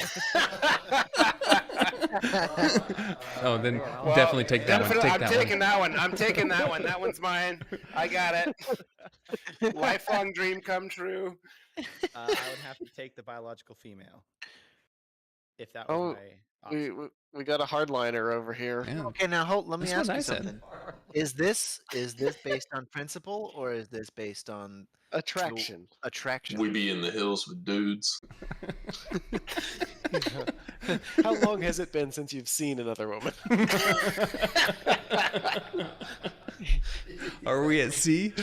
Oh, then Well, definitely take that one. Take I'm that taking one. that one. I'm taking that one. That one's mine. I got it. Lifelong dream come true. I would have to take the biological female. If that was Oh, my option. We got a hardliner over here. Yeah. Okay, now let me That's what ask you I said. something. Is this based on principle or is this based on Attraction. attraction? We be in the hills with dudes. How long has it been since you've seen another woman? Are we at sea?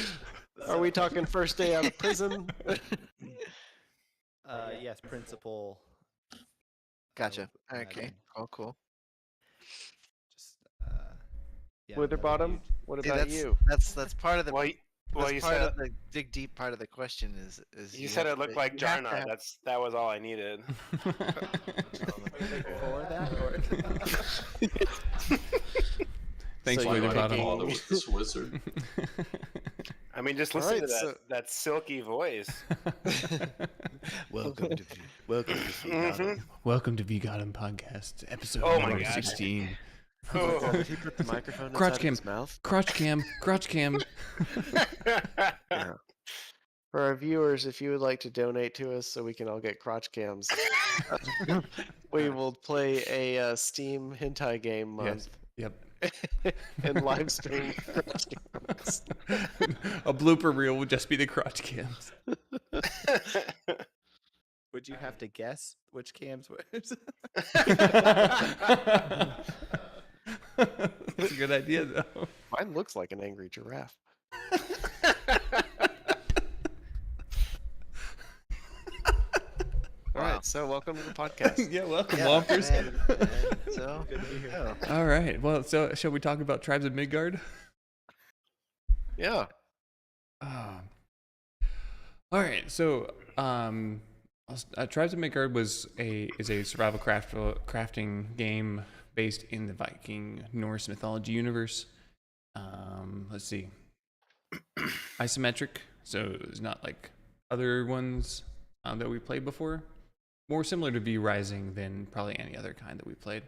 Are we talking first day out of prison? Yes, principal. Gotcha. would Okay. imagine. Cool. Just yeah, Witherbottom, dude. what See, about you? that's part of the Well, that's you part said of the dig deep part of the question is you said have it looked to- like you have to Jarnod. have- That was all I needed. For that or Thanks, So you wanna Witherbottom. gain- Father with this wizard. I mean, just All listen right, to so- that silky voice. Welcome to Mhm. Welcome to VGotM Podcast, episode Oh my number God. 16. Oh. Did he put the microphone Crotch inside cam. his mouth? Crotch cam, crotch cam. Yeah. For our viewers, if you would like to donate to us so we can all get crotch cams, we will play a Steam hentai game month Yep. and live stream crotch cams. A blooper reel would just be the crotch cams. would you have to guess which cams were? That's a good idea, though. Mine looks like an angry giraffe. All Wow. right, so welcome to the podcast. Yeah, welcome, Yeah, Wompers. and so Good to be here. yeah. All right. Well, so shall we talk about Tribes of Midgard? Yeah. All right. So, Tribes of Midgard is a survival crafting game based in the Viking Norse mythology universe. Let's see. Isometric, so it's not like other ones that we played before. More similar to V Rising than probably any other kind that we played.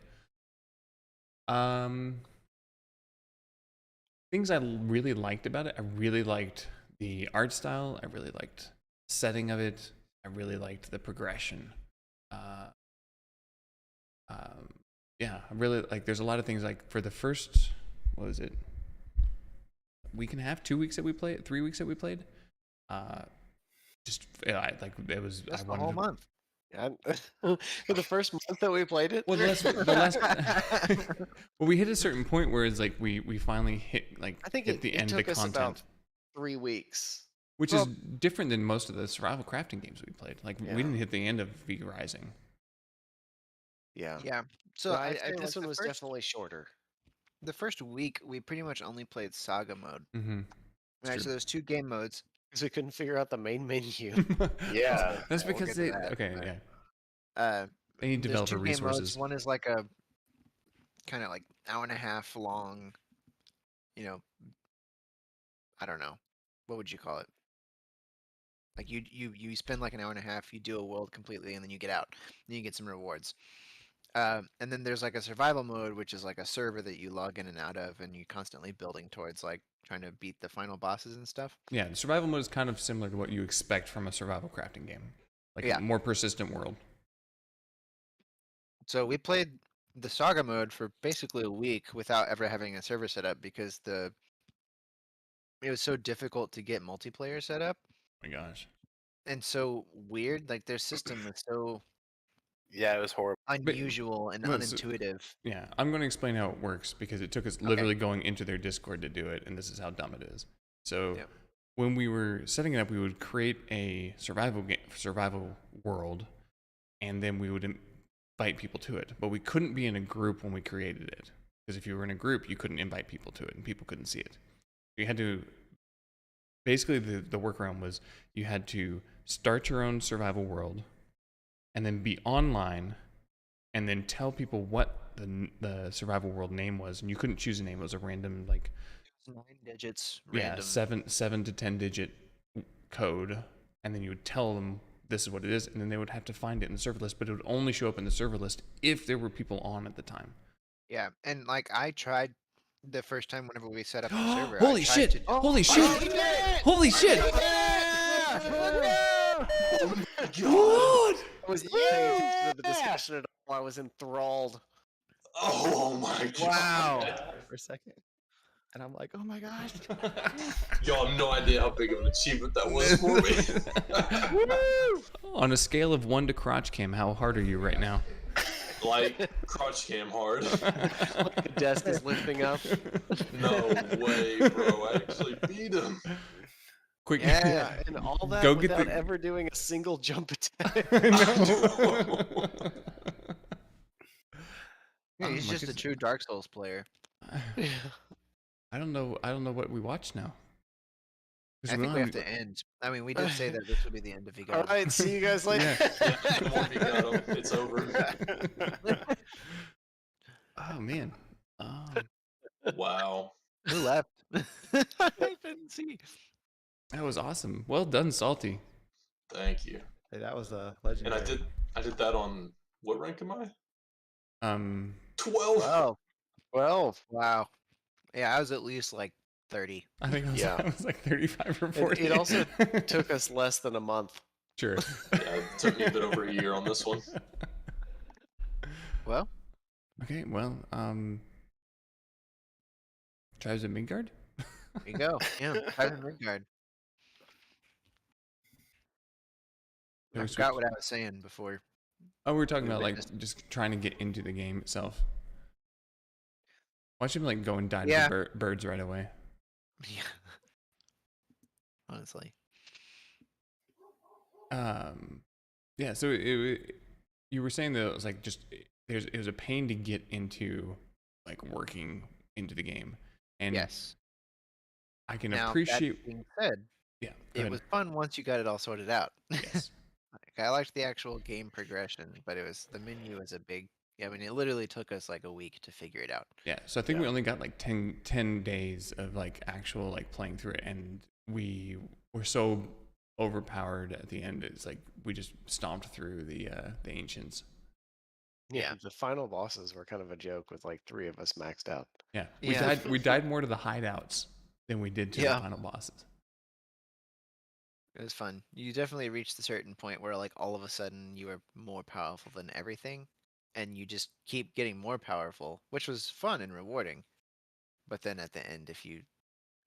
Things I really liked about it. I really liked the art style. I really liked the setting of it. I really liked the progression. Yeah, I really like. There's a lot of things like for the first, what was it? Week and a half, 2 weeks that we played, 3 weeks that we played. Just I like it was. Just I the wanted whole to, month. Yeah. For the first month that we played it. Well, the last well, we hit a certain point where it's like we finally hit like I think hit the it end of took the us content, about 3 weeks. which well- is different than most of the survival crafting games we played. Like Yeah. we didn't hit the end of V Rising. Yeah. Yeah. So So I'd say, this like, one the was first- definitely shorter. the first week we pretty much only played Saga mode. Mm-hmm. Right, so there's 2 game modes. Because we couldn't figure out the main menu. Yeah, That's we'll because get they to that, okay, but, yeah. They need there's developer 2 game modes. resources. One is like a kind of like hour and a half long, you know, I don't know, what would you call it? Like you spend like an hour and a half, you do a world completely, and then you get out, and you get some rewards. And then there's like a survival mode, which is like a server that you log in and out of, and you're constantly building towards like trying to beat the final bosses and stuff. Yeah, the survival mode is kind of similar to what you expect from a survival crafting game, like Yeah. a more persistent world. So we played the Saga mode for basically a week without ever having a server set up because it was so difficult to get multiplayer set up Oh my gosh. and so weird. Like their system was so Yeah, it was horrible. unusual and well, so- unintuitive. Yeah, I'm going to explain how it works because it took us literally going into their Discord to do it, and this is how dumb it is. So Yep. when we were setting it up, we would create a survival world, and then we would invite people to it. But we couldn't be in a group when we created it, because if you were in a group, you couldn't invite people to it, and people couldn't see it. You had to basically the workaround was you had to start your own survival world, and then be online, and then tell people what the survival world name was, and you couldn't choose a name. It was a random 9 digits. yeah, Random. 7 to 10 digit code, and then you would tell them this is what it is, and then they would have to find it in the server list, but it would only show up in the server list if there were people on at the time. Yeah, and like I tried the first time whenever we set up the server. Holy I tried shit! to- Holy shit! Holy shit! God! I was paying attention to the discussion at all. I was enthralled. Oh my god. Wow. For a second. And I'm like, oh my gosh. Y'all have no idea how big of an achievement that was for me. On a scale of 1 to crotch cam, how hard are you right now? Like, crotch cam hard. The desk is lifting up. No way, bro. I actually beat him. Quick. Yeah, and all that Go get without the- ever doing a single jump attack. Yeah, he's Oh my just a goodness. true Dark Souls player. I don't know what we watch now. 'Cause I we think don't we have have to end. I mean, we did say that this would be the end of VGotM. All right, see you guys later. Yeah, the more we got him, it's over. Oh man. Wow. Who left? I didn't see. That was awesome. Well done, Salty. Thank you. Hey, that was a And legendary. I did that on what rank am I? 12. 12. 12. Wow. Yeah, I was at least like 30. I think Yeah. I was like 35 or 40. It also took us less than a month. Sure. Yeah, it took me a bit over a year on this one. Well, Okay, well, Tribes of Midgard? there you go. Yeah, Private Midgard. I forgot what I was saying before. Oh, we were talking we about like witnessed- just trying to get into the game itself. Watch him like go and die to Yeah. the birds right away. Yeah. Honestly. Yeah, so you were saying that it was like just it was a pain to get into like working into the game, and Yes. I can Now, appreciate. that being said, Yeah, go it ahead. was fun once you got it all sorted out. Yes. Like, I liked the actual game progression, but the menu was a big. I mean, it literally took us like a week to figure it out. Yeah, so I think we Yeah. only got like 10 days of like actual like playing through it, and we were so overpowered at the end. It's like we just stomped through the ancients. Yeah, Yeah. the final bosses were kind of a joke with like 3 of us maxed out. Yeah, Yeah. we died more to the hideouts than we did to Yeah. the final bosses. It was fun. You definitely reached a certain point where like all of a sudden you were more powerful than everything, and you just keep getting more powerful, which was fun and rewarding. But then at the end, if you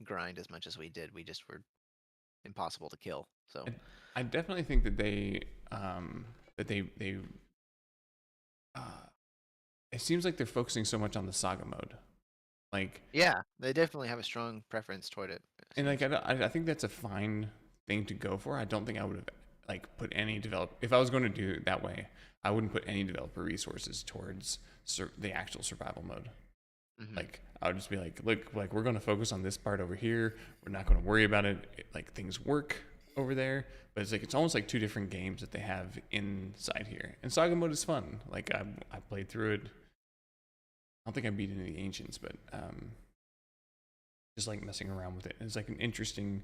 grind as much as we did, we just were impossible to kill. So I definitely think that they it seems like they're focusing so much on the saga mode, like, yeah, they definitely have a strong preference toward it. and like I think that's a fine thing to go for. I don't think I would have like put any if I was going to do it that way. I wouldn't put any developer resources towards the actual survival mode. Mhm. Like I would just be like, look, like we're gonna focus on this part over here. We're not gonna worry about it. Like things work over there, but it's like it's almost like two different games that they have inside here. And Saga mode is fun. Like I played through it. I don't think I beat any of the ancients, but just like messing around with it. It's like an interesting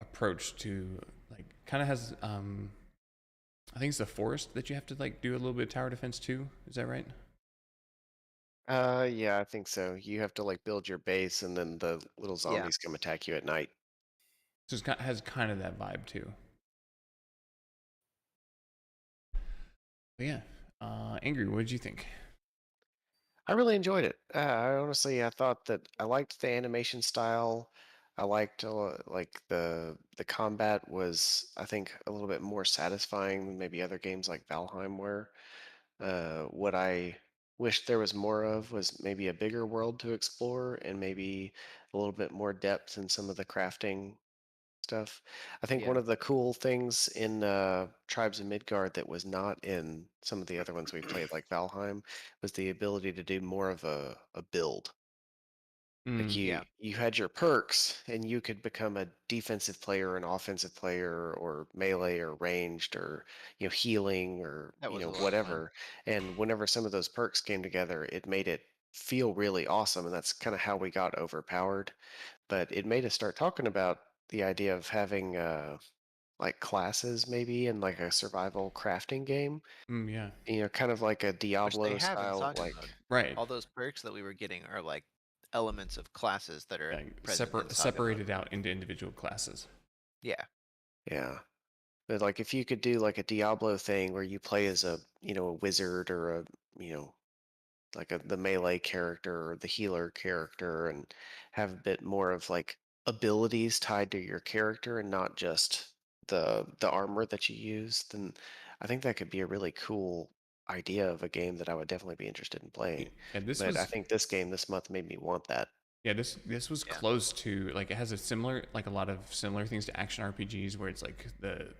approach to like kind of has I think it's the forest that you have to like do a little bit of tower defense too. Is that right? Yeah, I think so. You have to like build your base, and then the little Yeah. zombies come attack you at night. So it has kind of that vibe too. But yeah, Angry, what did you think? I really enjoyed it. I thought that I liked the animation style. I liked like the combat was, I think, a little bit more satisfying than maybe other games like Valheim were. What I wish there was more of was maybe a bigger world to explore and maybe a little bit more depth in some of the crafting stuff. I think one Yeah. of the cool things in Tribes of Midgard that was not in some of the other ones we played, like Valheim, was the ability to do more of a build. Like Mm, you Yeah. you had your perks and you could become a defensive player, an offensive player, or melee or ranged or healing or That was a lot of fun. whatever. And whenever some of those perks came together, it made it feel really awesome. And that's kind of how we got overpowered. But it made us start talking about the idea of having like classes maybe in like a survival crafting game. yeah. Kind of like a Which they Diablo have in style of Saga like mode. Right. All those perks that we were getting are like elements of classes that are Like present in Saga separated mode. out into individual classes. Yeah. yeah. But like if you could do like a Diablo thing where you play as a wizard or you know, like the melee character or the healer character and have a bit more of like abilities tied to your character and not just the armor that you use, then I think that could be a really cool idea of a game that I would definitely be interested in playing. And this But I was think this game this month made me want that. this was Yeah. close to like it has a similar like a lot of similar things to action RPGs where it's like the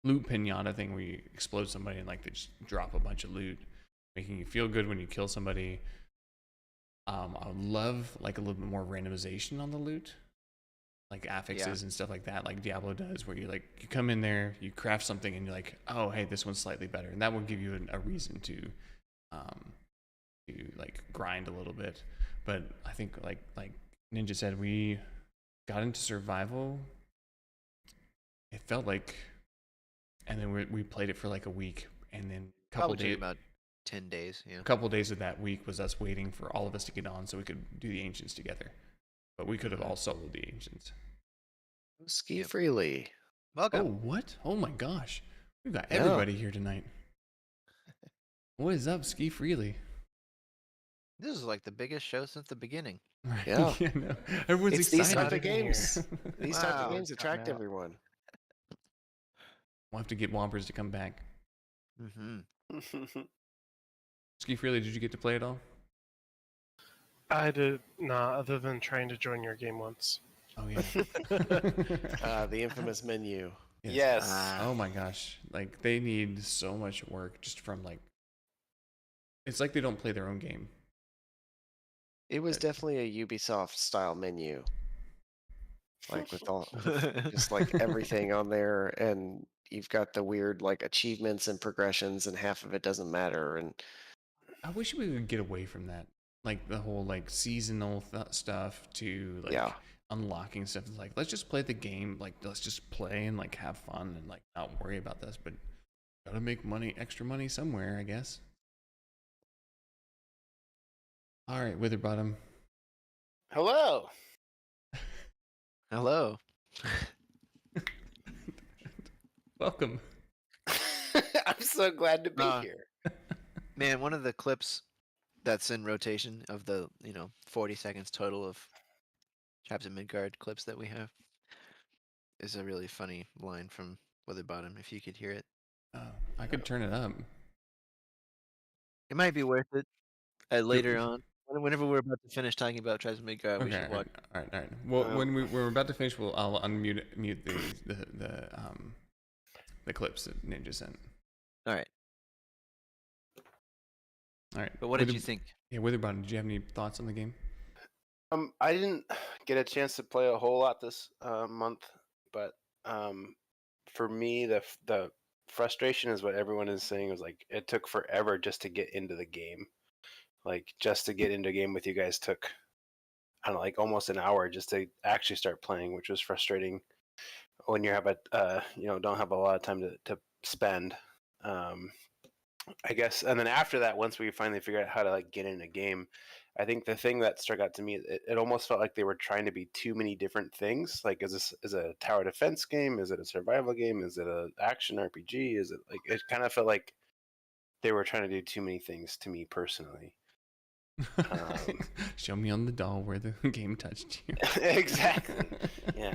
loot pinata thing where you explode somebody and like they just drop a bunch of loot, making you feel good when you kill somebody. I would love like a little bit more randomization on the loot, like affixes and stuff like that, like Diablo does, where you like you come in there, you craft something, and you're like, oh hey, this one's slightly better, and that will give you a reason to like grind a little bit. But I think like Ninja said, we got into survival. It felt like, and then we played it for like a week, and then Probably took about 10 days. Yeah. a couple days of that week was us waiting for all of us to get on so we could do the ancients together. But we could have all soloed the ancients. Ski Yep. freely. Welcome. Oh, what? Oh my gosh. We've got Yeah. everybody here tonight. What is up, Ski Freely? This is like the biggest show since the beginning. Right. Yeah. No. Everyone's It's these excited. type of games. These type of Wow. games attract everyone. We'll have to get Wompers to come back. Mm-hmm. Ski Freely, did you get to play it all? I did not, other than trying to join your game once. Oh yeah. The infamous menu. Yes. Oh my gosh. Like they need so much work just from like it's like they don't play their own game. It was definitely a Ubisoft style menu. Like with just like everything on there, and you've got the weird like achievements and progressions, and half of it doesn't matter. And I wish we would get away from that. Like the whole like seasonal stuff to like Yeah. unlocking stuff. It's like let's just play the game. Like let's just play and like have fun and like not worry about this. But gotta make money, extra money somewhere, I guess. All right, Witherbottom. Hello. Hello. Welcome. I'm so glad to be Uh, here. Man, one of the clips that's in rotation of the 40 seconds total of Tribes of Midgard clips that we have is a really funny line from Witherbottom. If you could hear it, I could turn it up. it might be worth it later on. Whenever we're about to finish talking about Tribes of Midgard, we Okay. should watch. All right. Well, when we're about to finish, I'll mute the clips that Ninja sent. All right. All right. But what did you think? Yeah, Witherbottom, did you have any thoughts on the game? I didn't get a chance to play a whole lot this month, but for me, the frustration is what everyone is saying was like it took forever just to get into the game. Like just to get into a game with you guys took, I don't know, like almost an hour just to actually start playing, which was frustrating when you have don't have a lot of time to spend. I guess, and then after that, once we finally figured out how to like get in a game, I think the thing that struck out to me, it almost felt like they were trying to be too many different things. Like, is this a tower defense game? Is it a survival game? Is it a action RPG? Is it like, it kind of felt like they were trying to do too many things to me personally. Show me on the doll where the game touched you. Exactly. Yeah.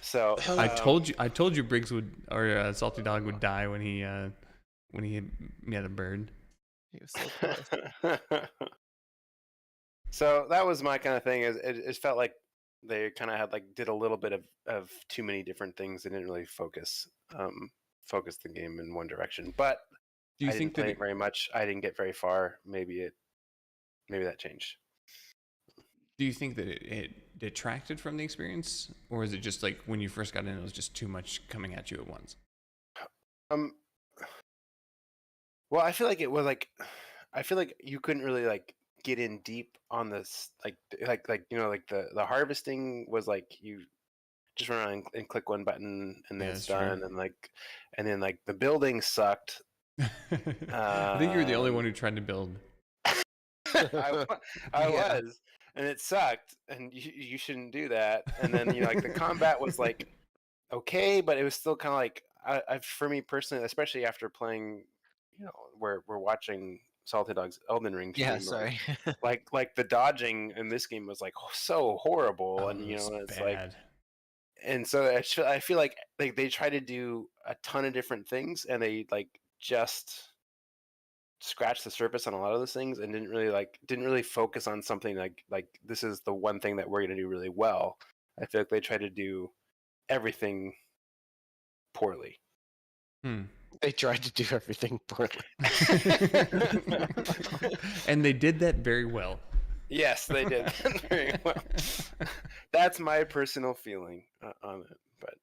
So I told you Briggs would, or Salty Dog would die when he met a bird. He was so close. So that was my kind of thing. It felt like they kind of had did a little bit of too many different things. They didn't really focus the game in one direction. But Do you I think didn't play that it very much. I didn't get very far. Maybe that changed. Do you think that it detracted from the experience, or is it just like when you first got in, it was just too much coming at you at once? Well, I feel like it was I feel like you couldn't really get in deep on this the harvesting was you just run around and click one button and then it's done, and then the building sucked. I think you were the only one who tried to build. I was, and it sucked, and you shouldn't do that. And then the combat was okay, but it was still kind of for me personally, especially after playing, we're watching Salty Dog's Elden Ring stream. Yeah, sorry. like the dodging in this game was so horrible, and it's bad. and so I feel like they try to do a ton of different things, and they just scratched the surface on a lot of those things, and didn't really focus on something like this is the one thing that we're going to do really well. I feel like they try to do everything poorly. They tried to do everything poorly. And they did that very well. Yes, they did very well. That's my personal feeling on it. But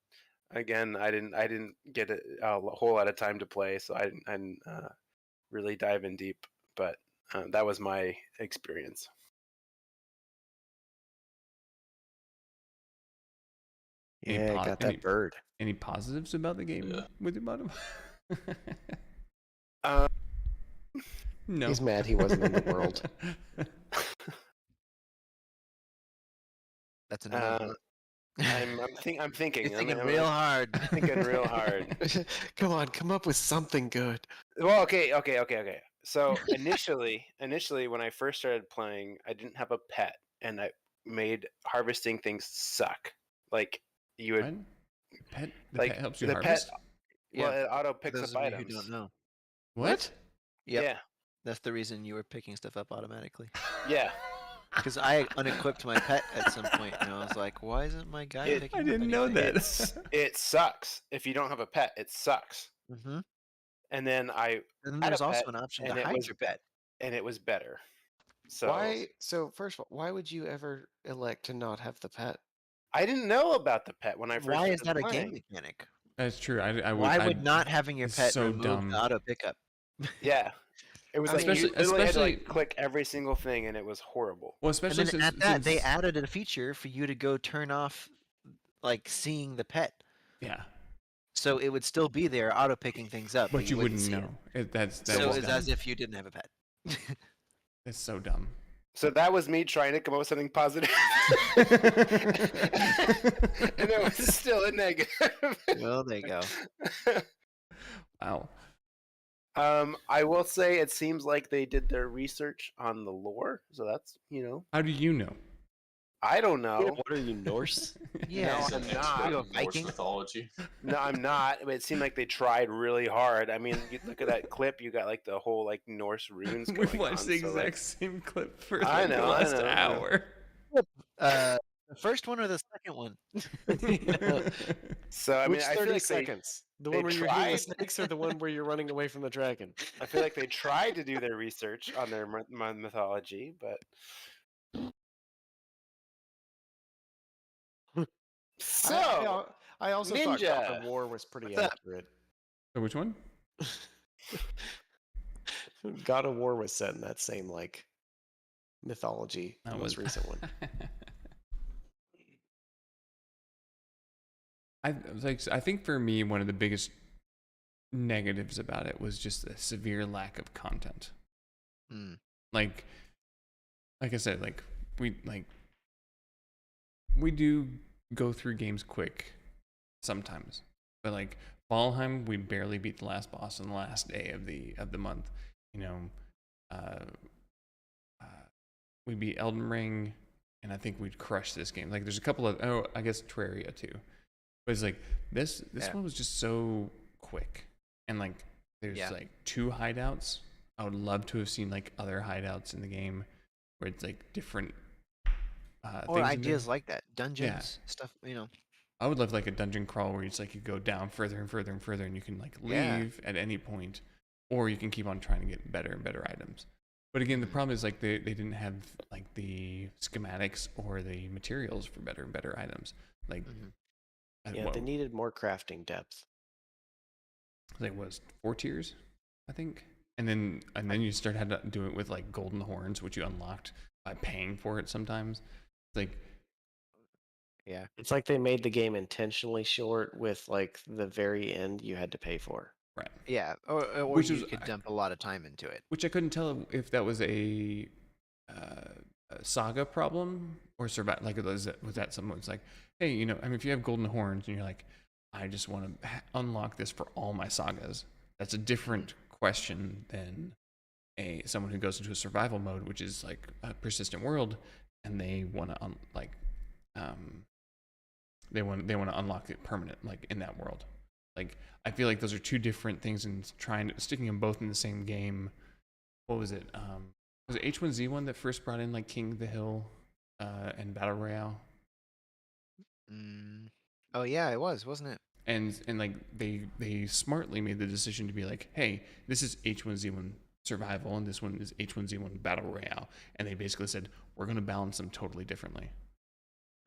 again, I didn't get a whole lot of time to play, so I didn't really dive in deep. But that was my experience. Yeah, I got that bird. Any positives about the game with your bottom? No. He's mad he wasn't in the world. That's another one. I'm thinking. You're thinking real hard. I'm thinking real hard. Come on, come up with something good. Well, okay. So initially, when I first started playing, I didn't have a pet, and I made harvesting things suck. You would What? Pet? Pet helps you harvest? Pet, well, it auto picks Those up of you items. who don't know. What? Yep. Yeah. That's the reason you were picking stuff up automatically. Yeah. Because I unequipped my pet at some point, and I was like, "Why isn't my guy picking I up didn't know anything?" that. It sucks if you don't have a pet. It sucks. Mm-hmm. And then And then had there's a also pet, an option and to it hide was your pet. and it was better. So Why? So first of all, why would you ever elect to not have the pet? I didn't know about the pet when I first Why is started that a playing. game mechanic? That's true. Why would not having your pet so remove dumb. the auto pickup? Yeah. It was Especially- you literally had to especially- click every single thing, and it was horrible. Well, And especially then since, at that, they since- added a feature for you to go turn off, seeing the pet, yeah, so it would still be there, auto picking things up, but you wouldn't see know. That's So is it's dumb. as if you didn't have a pet. It's so dumb. So that was me trying to come up with something positive, and it was still a negative. Well, there you go. Wow. I will say it seems like they did their research on the lore, so that's How do you know? I don't know. What are you, Norse? Yeah, No, He's I'm an not. expert You a in Norse Viking? mythology. No, I'm not. But it seemed like they tried really hard. I mean, you look at that clip. You got the whole Norse runes. We've going watched on, the so, exact same clip for I the know, last I know. hour. the first one or the second one? So I mean, Which I 30 feel like seconds? The They one where you're hitting the tried. snakes, or the one where you're running away from the dragon? I feel like they tried to do their research on their mythology, but so I also thought God Ninja, of War was pretty what's up? accurate. So which one? God of War was set in that same like mythology. The That most was recent one. I think for me, one of the biggest negatives about it was just a severe lack of content. Hmm. Like I said, we do go through games quick sometimes, but like Valheim, we barely beat the last boss on the last day of the month. You know, we beat Elden Ring, and I think we'd crush this game. Like there's a couple of I guess Terraria too. But it's like this one was just so quick, and like there's like 2 hideouts. I would love to have seen like other hideouts in the game where it's like different Or things ideas like that, dungeons, stuff. You know. I would love like a dungeon crawl where it's like you go down further and further and further, and you can like leave at any point, or you can keep on trying to get better and better items. But again, the problem is like they didn't have like the schematics or the materials for better and better items. Like. Yeah, they needed more crafting depth. Like was 4 tiers, I think, and then you had to do it with like golden horns, which you unlocked by paying for it sometimes. It's like, yeah, it's like they made the game intentionally short with like the very end you had to pay for. Right. Yeah, or Which you could dump a lot of time into it. Which I couldn't tell if that was a saga problem or survive. Like was that someone was like, hey, you know, I mean, if you have golden horns and you're like, I just want to unlock this for all my sagas, that's a different question than someone who goes into a survival mode, which is like a persistent world, and they want to they want to unlock it permanent, like in that world. Like I feel like those are 2 different things, and sticking them both in the same game. What was it? Was it H1Z1 that first brought in like King of the Hill and Battle Royale? Oh yeah, it was, wasn't it? And like they smartly made the decision to be like, hey, this is H1Z1 survival and this one is H1Z1 Battle Royale, and they basically said we're going to balance them totally differently.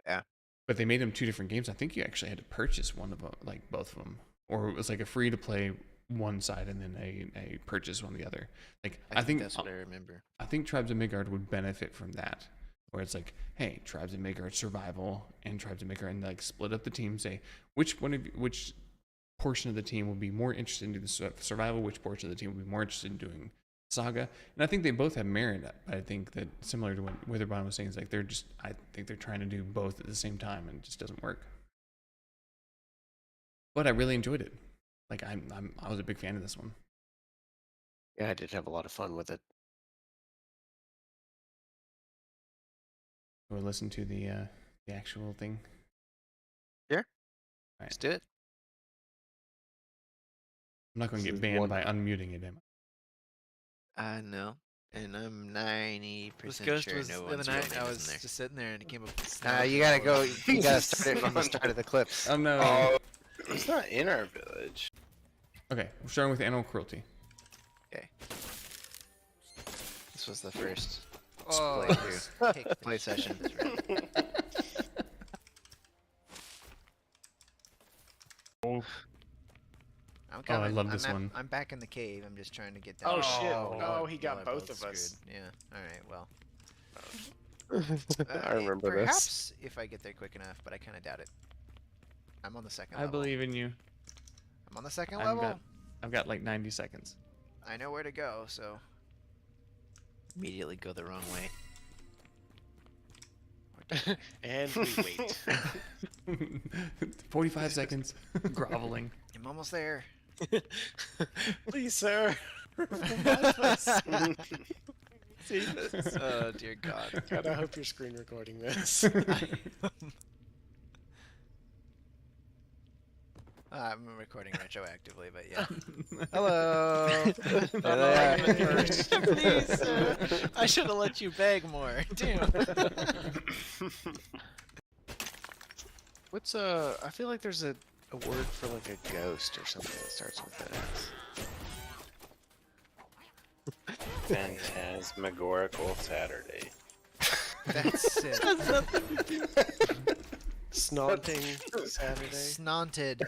Yeah. But they made them 2 different games. I think you actually had to purchase one of them, like both of them, or it was like a free to play one side and then a purchase on the other. Like I think that's what I remember. I think Tribes of Midgard would benefit from that, where it's like, hey, Tribes of Midgard survival and Tribes of Midgard, and like split up the team, say which portion of the team will be more interested in doing the survival, which portion of the team will be more interested in doing saga. And I think they both have merit. But I think that similar to what Witherbond was saying, is like I think they're trying to do both at the same time, and it just doesn't work. But I really enjoyed it. Like I was a big fan of this one. Yeah, I did have a lot of fun with it. We'll listen to the actual thing. Sure. Right. Let's do it. I'm not going to This get is banned one- by unmuting it, am I know, and I'm 90% This ghost sure was no the other one's real night. name I is was in there. just sitting there, and it came up. With You gotta go. You gotta start it from the start of the clips. I? Oh no. Oh, it's not in our village. Okay, we're starting with animal cruelty. Okay. This was the first Oh, playthrough, play session. I'm Oh, I love this one. I'm back in the cave. I'm just trying to get down. Oh, shit. Y'all Oh, are- he got y'all are both both of us. screwed. Yeah. All right. Well. I remember this. Perhaps if I get there quick enough, but I kind of doubt it. I'm on the second I level. believe in you. I'm on the second level. I've got like 90 seconds. I know where to go, so immediately go the wrong way. And we wait. 45 seconds. Groveling. I'm almost there. Please, sir. See? Oh dear God. God, I hope you're screen recording this. I'm recording retroactively, but yeah. Hello. Please, sir. I should have let you beg more. Damn. What's I feel like there's a a word for like a ghost or something that starts with an S. Phantasmagorical Saturday. That's it. Snonting Saturday. Snonted.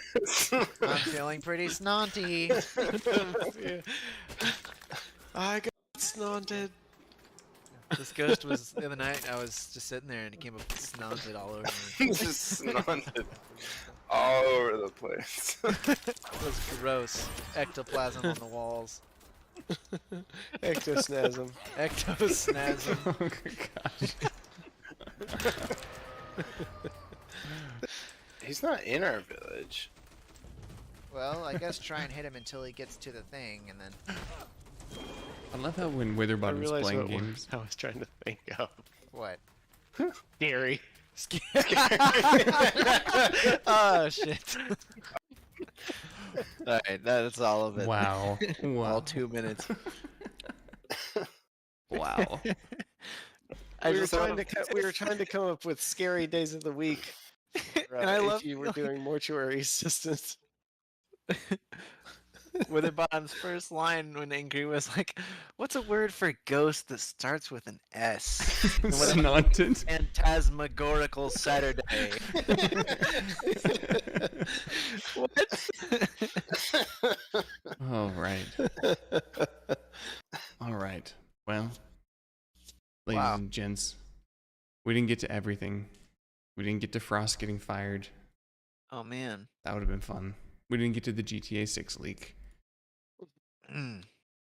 I'm feeling pretty snonty. I got snonted. This ghost was the other night. I was just sitting there and it came up and snonted all over me. Just snotted all over the place. It was gross. Ectoplasm on the walls. Ectosnasm. Ectosnasm. Oh gosh. He's not in our village. Well, I guess try and hit him until he gets to the thing, and then. I love how when I Witherbottom's realized playing what word games. I was trying to think of. What? Scary. Oh shit. Alright, that's all of it. Wow. All Wow. 2 minutes. Wow. We were trying to come up with scary days of the week. And I love if you were doing mortuary assistance. Witherbottom's first line when Angry was like, "What's a word for ghost that starts with an S?" Snonted. Phantasmagorical Saturday. What? All right. All right. Well, ladies Wow. and gents, we didn't get to everything. We didn't get to Frost getting fired. Oh man. That would have been fun. We didn't get to the GTA 6 leak. Mm.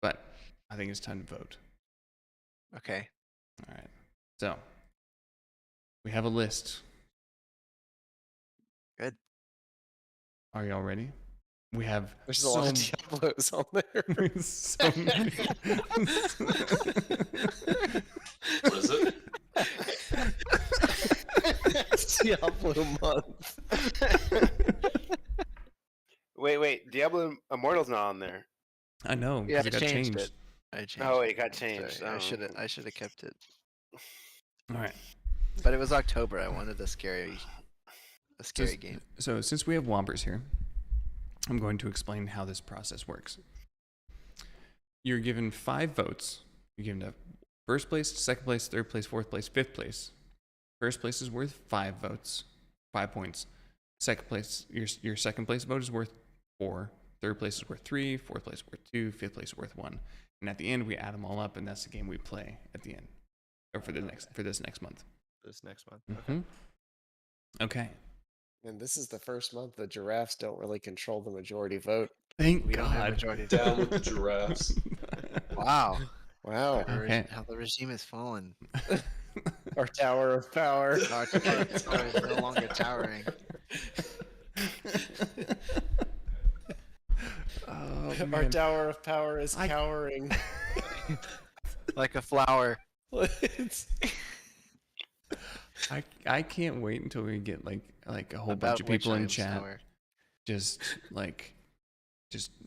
But I think it's time to vote. Okay. All right. So we have a list. Good. Are y'all ready? We have There's a lot of Diablos on there. so many. What is it? It's Diablo month. Wait. Diablo Immortal's not on there. I know. Yeah, because I it got changed changed. it. I changed Oh, it. it got changed. Sorry, Oh. I should have kept it. All right. But it was October. I wanted a scary game. So since we have Wompers here, I'm going to explain how this process works. You're given 5 votes. You're given a first place, second place, third place, fourth place, fifth place. First place is worth 5 votes, 5 points. Second place, your second place vote is worth 4. Third place is worth 3. Fourth place is worth 2. Fifth place is worth 1. And at the end, we add them all up, and that's the game we play at the end, or for this next month. This next month. Mm-hmm. Okay. And this is the first month the giraffes don't really control the majority vote. Thank We don't have God. majority. Down with the giraffes. Wow. Wow. Okay. How the regime has fallen. Our tower of power. Our tower is no longer towering. Oh, Our man. tower of power is cowering. Like a flower. It's- I can't wait until we get like a whole About bunch of which people I in am chat sour. just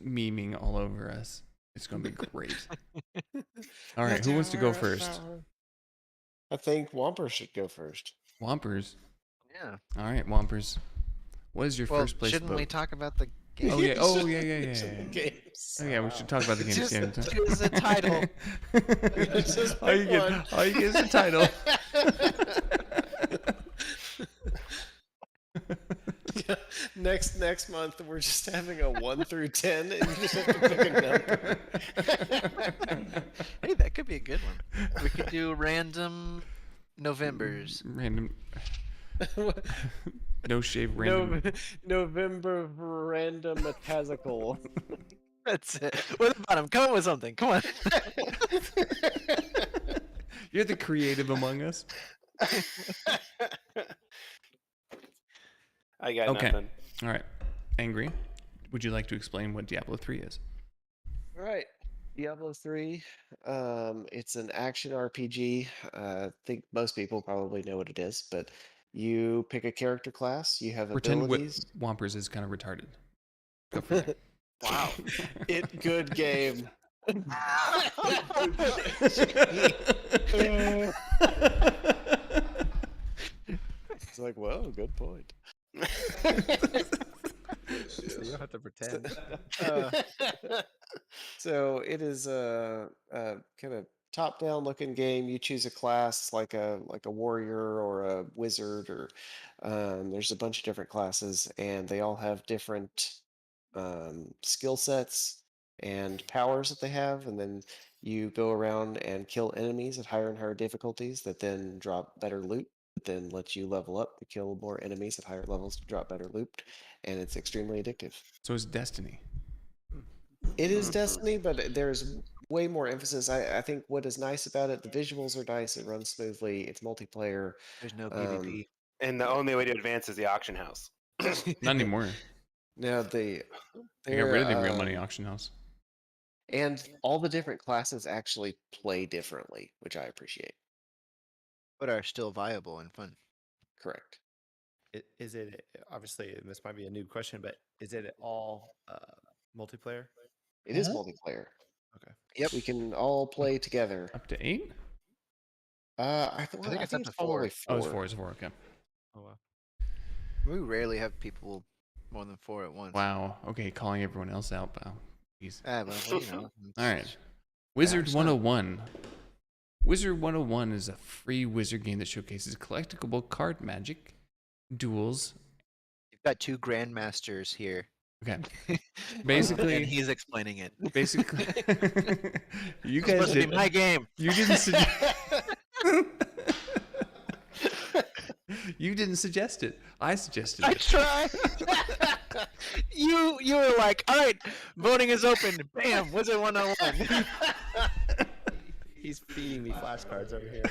memeing all over us. It's gonna be great. All right, who wants to go Tower of first? power. I think Whomper should go first. Wompers. Yeah. All right, Wompers. What is your Well, first place shouldn't vote? we talk about the game? Oh yeah. Oh yeah. Games. Oh yeah. We should talk about the games. Just Yeah. choose a title. Just all you pick one. get. All you get is the title. Next month we're just having a 1 through 10, and you just have to pick a number. Hey, that could be a good one. We could do random Novembers. Random. No shave. Random. November random metazical. That's it. What about him? Come up with something. Come on. You're the creative among us. I got Okay. nothing. All right. Angry. Would you like to explain what Diablo 3 is? All right. Diablo 3. It's an action RPG. I think most people probably know what it is, but you pick a character class. You have Pretend abilities. Wompers is kind of retarded. Go for it. Wow. Good game. It's like, whoa, good point. have to pretend. Uh, so it is a kind of top-down looking game. You choose a class like a warrior or a wizard, or there's a bunch of different classes, and they all have different skill sets and powers that they have, and then you go around and kill enemies at higher and higher difficulties that then drop better loot. That then lets you level up to kill more enemies at higher levels to drop better loot, and it's extremely addictive. So it's Destiny. It is Destiny, but there's way more emphasis. I think what is nice about it, the visuals are nice, it runs smoothly, it's multiplayer. There's no PvP. And the only way to advance is the auction house. Not anymore. Now the They got rid of the real they're, money auction house. and all the different classes actually play differently, which I appreciate. But are still viable and fun. Correct. Is it obviously this might be a new question, but is it all multiplayer? It is multiplayer. Okay. Yep. We can all play together. Up to 8? I think think it's up to probably 4. Oh, it's 4. It's 4. Okay. Oh wow. We rarely have people more than 4 at once. Wow. Okay, calling everyone else out. Wow. Jeez. Well, you know. All right. Wizard it's not- 101. Wizard 101 is a free wizard game that showcases collectible card magic, duels. You've got 2 grandmasters here. Okay. and Basically, he's explaining it. basically, you It's guys supposed to be did. my game. You didn't suggest. You didn't suggest it. I suggested I it. tried. you were like, all right, voting is open. Bam, Wizard 101. He's feeding me flashcards over here.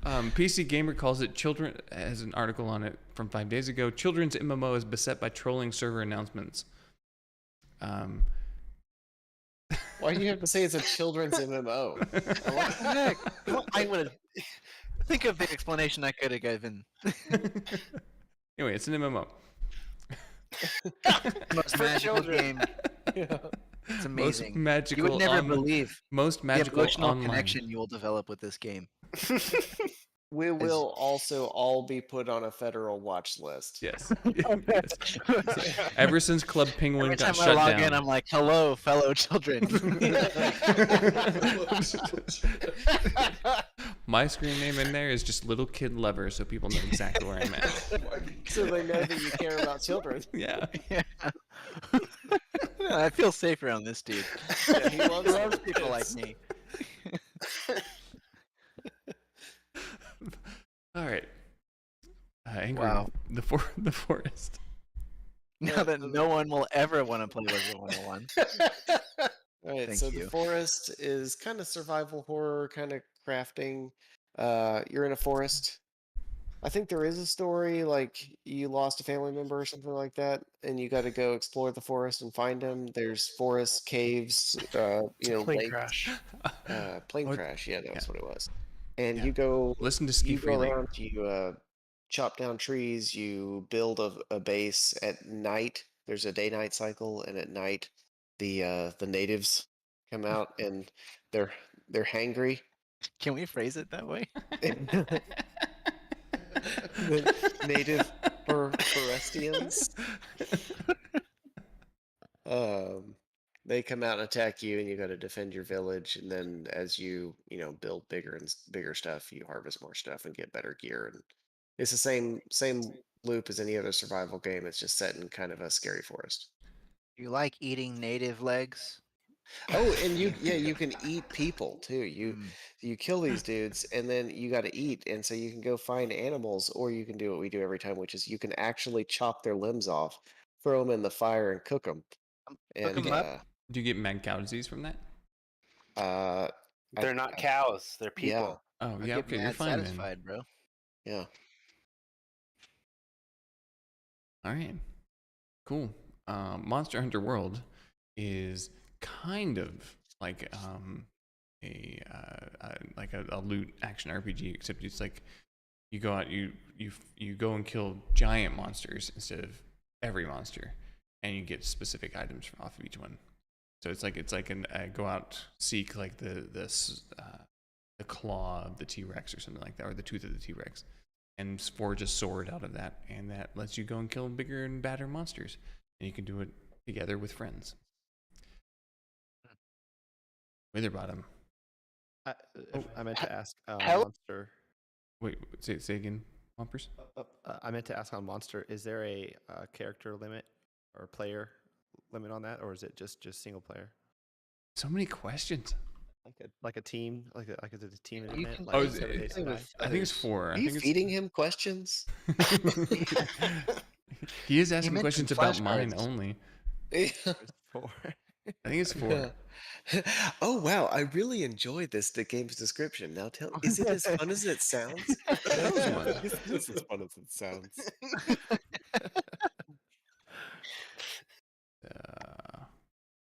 Like. PC Gamer calls it children. Has an article on it from 5 days ago. Children's MMO is beset by trolling server announcements. Why do you have to say it's a children's MMO? What the heck? I would think of the explanation I could have given. Anyway, it's an MMO. Most magical game. Yeah. It's Most amazing. magical. You would never believe Most the magical emotional online. connection you will develop with this game. We will also all be put on a federal watch list. Yes. Ever since Club Penguin Every got time I shut log down. in, I'm like, hello, fellow children. My screen name in there is just Little Kid Lover, so people know exactly where I'm at. So they know that you care about children. Yeah. I feel safe around this dude. Yeah, he loves people like me. All right. Angry. Wow. The forest. Now that no one will ever want to play Wizard 101. All right, Thank so you. the forest is kind of survival horror, kind of crafting. You're in a forest. I think there is a story like you lost a family member or something like that, and you got to go explore the forest and find them. There's forests, caves, Plane lakes. crash. Plane What- crash. Yeah, that's yeah. what it was. And Yeah. you go. Listen to Ski You go Freely. around. You chop down trees. You build a base at night. There's a day-night cycle, and at night, the natives come out and they're hangry. Can we phrase it that way? The native forestians. They come out and attack you, and you got to defend your village. And then, as you build bigger and bigger stuff, you harvest more stuff and get better gear. And it's the same loop as any other survival game. It's just set in kind of a scary forest. You like eating native legs? Oh, and you can eat people too. You kill these dudes, and then you got to eat, and so you can go find animals, or you can do what we do every time, which is you can actually chop their limbs off, throw them in the fire, and cook them. Cook And 'em up? Do you get mad cow disease from that? They're not cows. They're people. Oh, I'd yeah, get okay, you're mad fine then. satisfied, bro. Yeah. All right. Cool. Monster Hunter World is kind of like a loot action RPG, except it's like you go out, you go and kill giant monsters instead of every monster, and you get specific items off of each one. So it's like an go out, seek like the claw of the T-Rex or something like that, or the tooth of the T-Rex, and forge a sword out of that, and that lets you go and kill bigger and badder monsters, and you can do it together with friends. Witherbottom. I meant to ask hell- Monster. Wait, say again, Wampers? I meant to ask on Monster. Is there a character limit or player limit on that, or is it just single player? So many questions. Like a team, like a team You event. can Like Oh, play 7 days to with die? I think it's 4. Are I you think feeding him questions? he is asking mentioned questions about mine flashcards. only. It's 4. I think it's 4. Oh wow, I really enjoyed the game's description. Now is it as fun as it sounds? No. It's as fun as it sounds.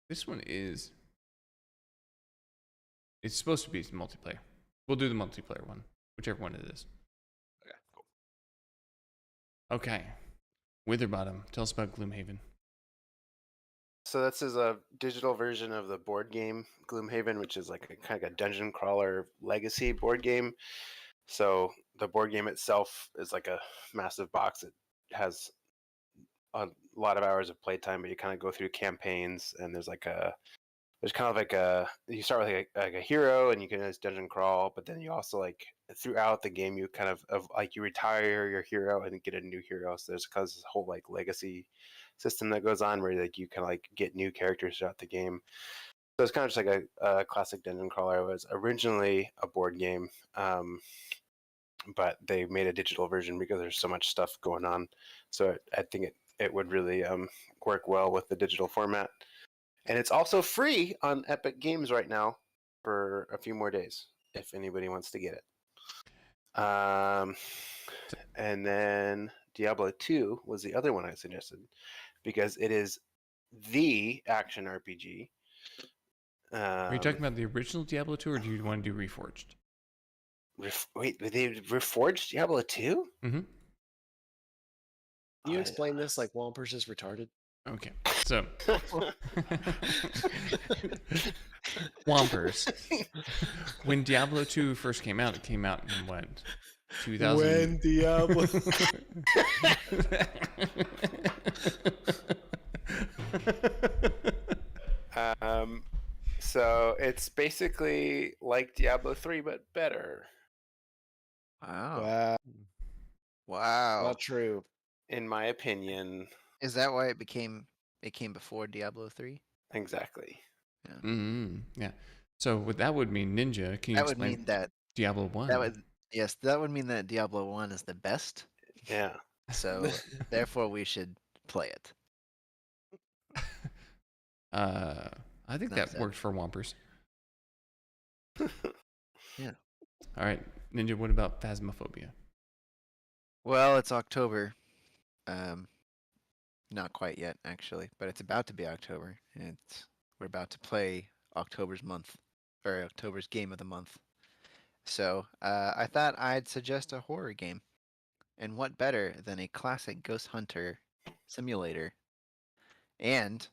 This one is. It's supposed to be multiplayer. We'll do the multiplayer one, whichever one it is. Okay, cool. Okay. Witherbottom, tell us about Gloomhaven. So this is a digital version of the board game Gloomhaven, which is like a kind of a dungeon crawler legacy board game. So the board game itself is like a massive box. It has a lot of hours of playtime, but you kind of go through campaigns, and there's kind of like you start with like a hero, and you can just dungeon crawl, but then you also like throughout the game you kind of like you retire your hero and get a new hero. So there's this whole like legacy system that goes on where like you can like get new characters throughout the game. So it's kind of just like a classic dungeon crawler. It was originally a board game, but they made a digital version because there's so much stuff going on. So I think it would really work well with the digital format. And it's also free on Epic Games right now for a few more days if anybody wants to get it. And then Diablo 2 was the other one I suggested because it is the action RPG. Are you talking about the original Diablo 2, or do you want to do Reforged? Wait, they reforged Diablo 2? Mm-hmm. Can you explain this like Wampers is retarded? Okay, so Wampers. When Diablo 2 first came out, it came out in what? 2000. When Diablo. So it's basically like Diablo 3 but better, Wow. Wow. Wow. Not true. in my opinion. Is that why it came before Diablo 3? Exactly. Yeah. So what that would mean, Ninja, can you That would explain mean that Diablo 1? that would mean that Diablo 1 is the best. Yeah. So therefore we should play it. I think Thumbs that up. worked for Wampers. Yeah. All right, Ninja, what about Phasmophobia? Well, it's October. Not quite yet actually, but it's about to be October. And we're about to play October's game of the month. So I thought I'd suggest a horror game. And what better than a classic Ghost Hunter simulator? And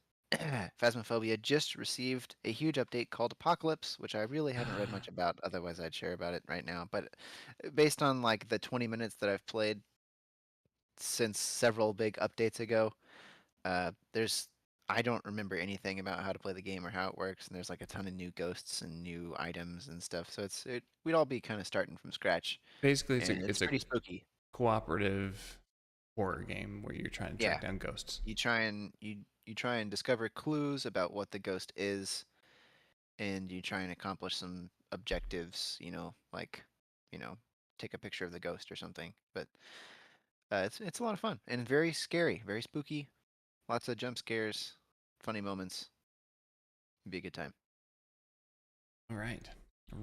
Phasmophobia just received a huge update called Apocalypse, which I really haven't read much about. Otherwise, I'd share about it right now. But based on like the 20 minutes that I've played since several big updates ago, I don't remember anything about how to play the game or how it works, and there's like a ton of new ghosts and new items and stuff. So we'd all be kind of starting from scratch. Basically, And it's pretty a spooky. cooperative horror game where you're trying to track down ghosts. You try and discover clues about what the ghost is, and you try and accomplish some objectives. Like take a picture of the ghost or something. But it's a lot of fun and very scary, very spooky. Lots of jump scares, funny moments. It'd be a good time. All right.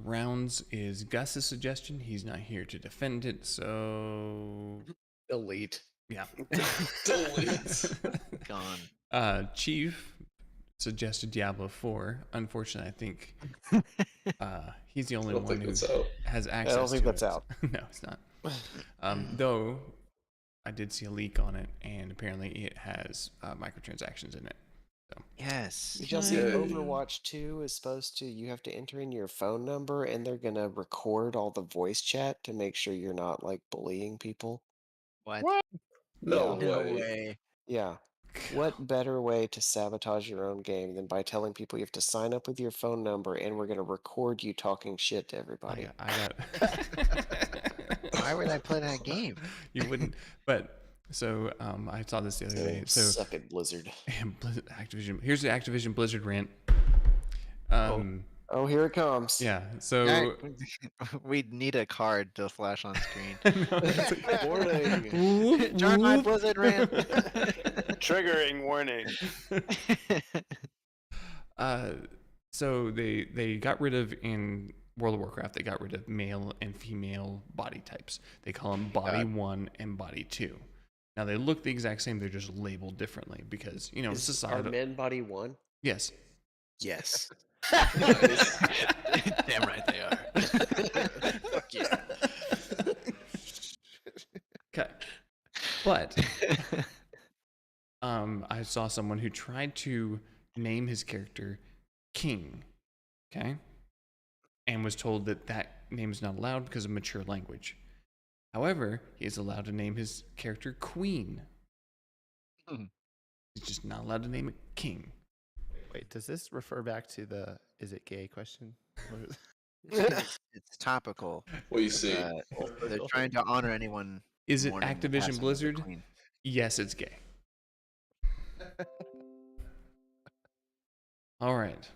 Rounds is Gus's suggestion. He's not here to defend it, so Elite. yeah. Delete. Gone. Chief suggested Diablo 4. Unfortunately, I think he's the only I don't one think who that's out. has access. I don't think to that's it. out. No, it's not. Though I did see a leak on it, and apparently it has microtransactions in it. Yes. You just see Yay. Overwatch 2 is supposed to, you have to enter in your phone number and they're going to record all the voice chat to make sure you're not like bullying people. What? No Yeah. way. way. Yeah. What better way to sabotage your own game than by telling people you have to sign up with your phone number and we're going to record you talking shit to everybody? I got. Why would I play that game? You wouldn't. But so I saw this the other day. So Suck it, Blizzard. Activision. Here's the Activision Blizzard rant. Oh, here it comes. Yeah. So Alright, we need a card to flash on screen. Warning. Join my Blizzard rant. Triggering warning. So they got rid of in World of Warcraft. They got rid of male and female body types. They call them Body 1 and Body 2. Now they look the exact same. They're just labeled differently because Are society. men body 1? Yes. Yes. Damn right they are. Fuck yeah. Okay. But I saw someone who tried to name his character King, okay, and was told that that name is not allowed because of mature language. However, he is allowed to name his character Queen. He's just not allowed to name it King. Wait, does this refer back to the "is it gay" question? It's topical. What do you see? They're trying to honor anyone. Is it mourning the Activision passing of the Blizzard? queen. Yes, it's gay. All right.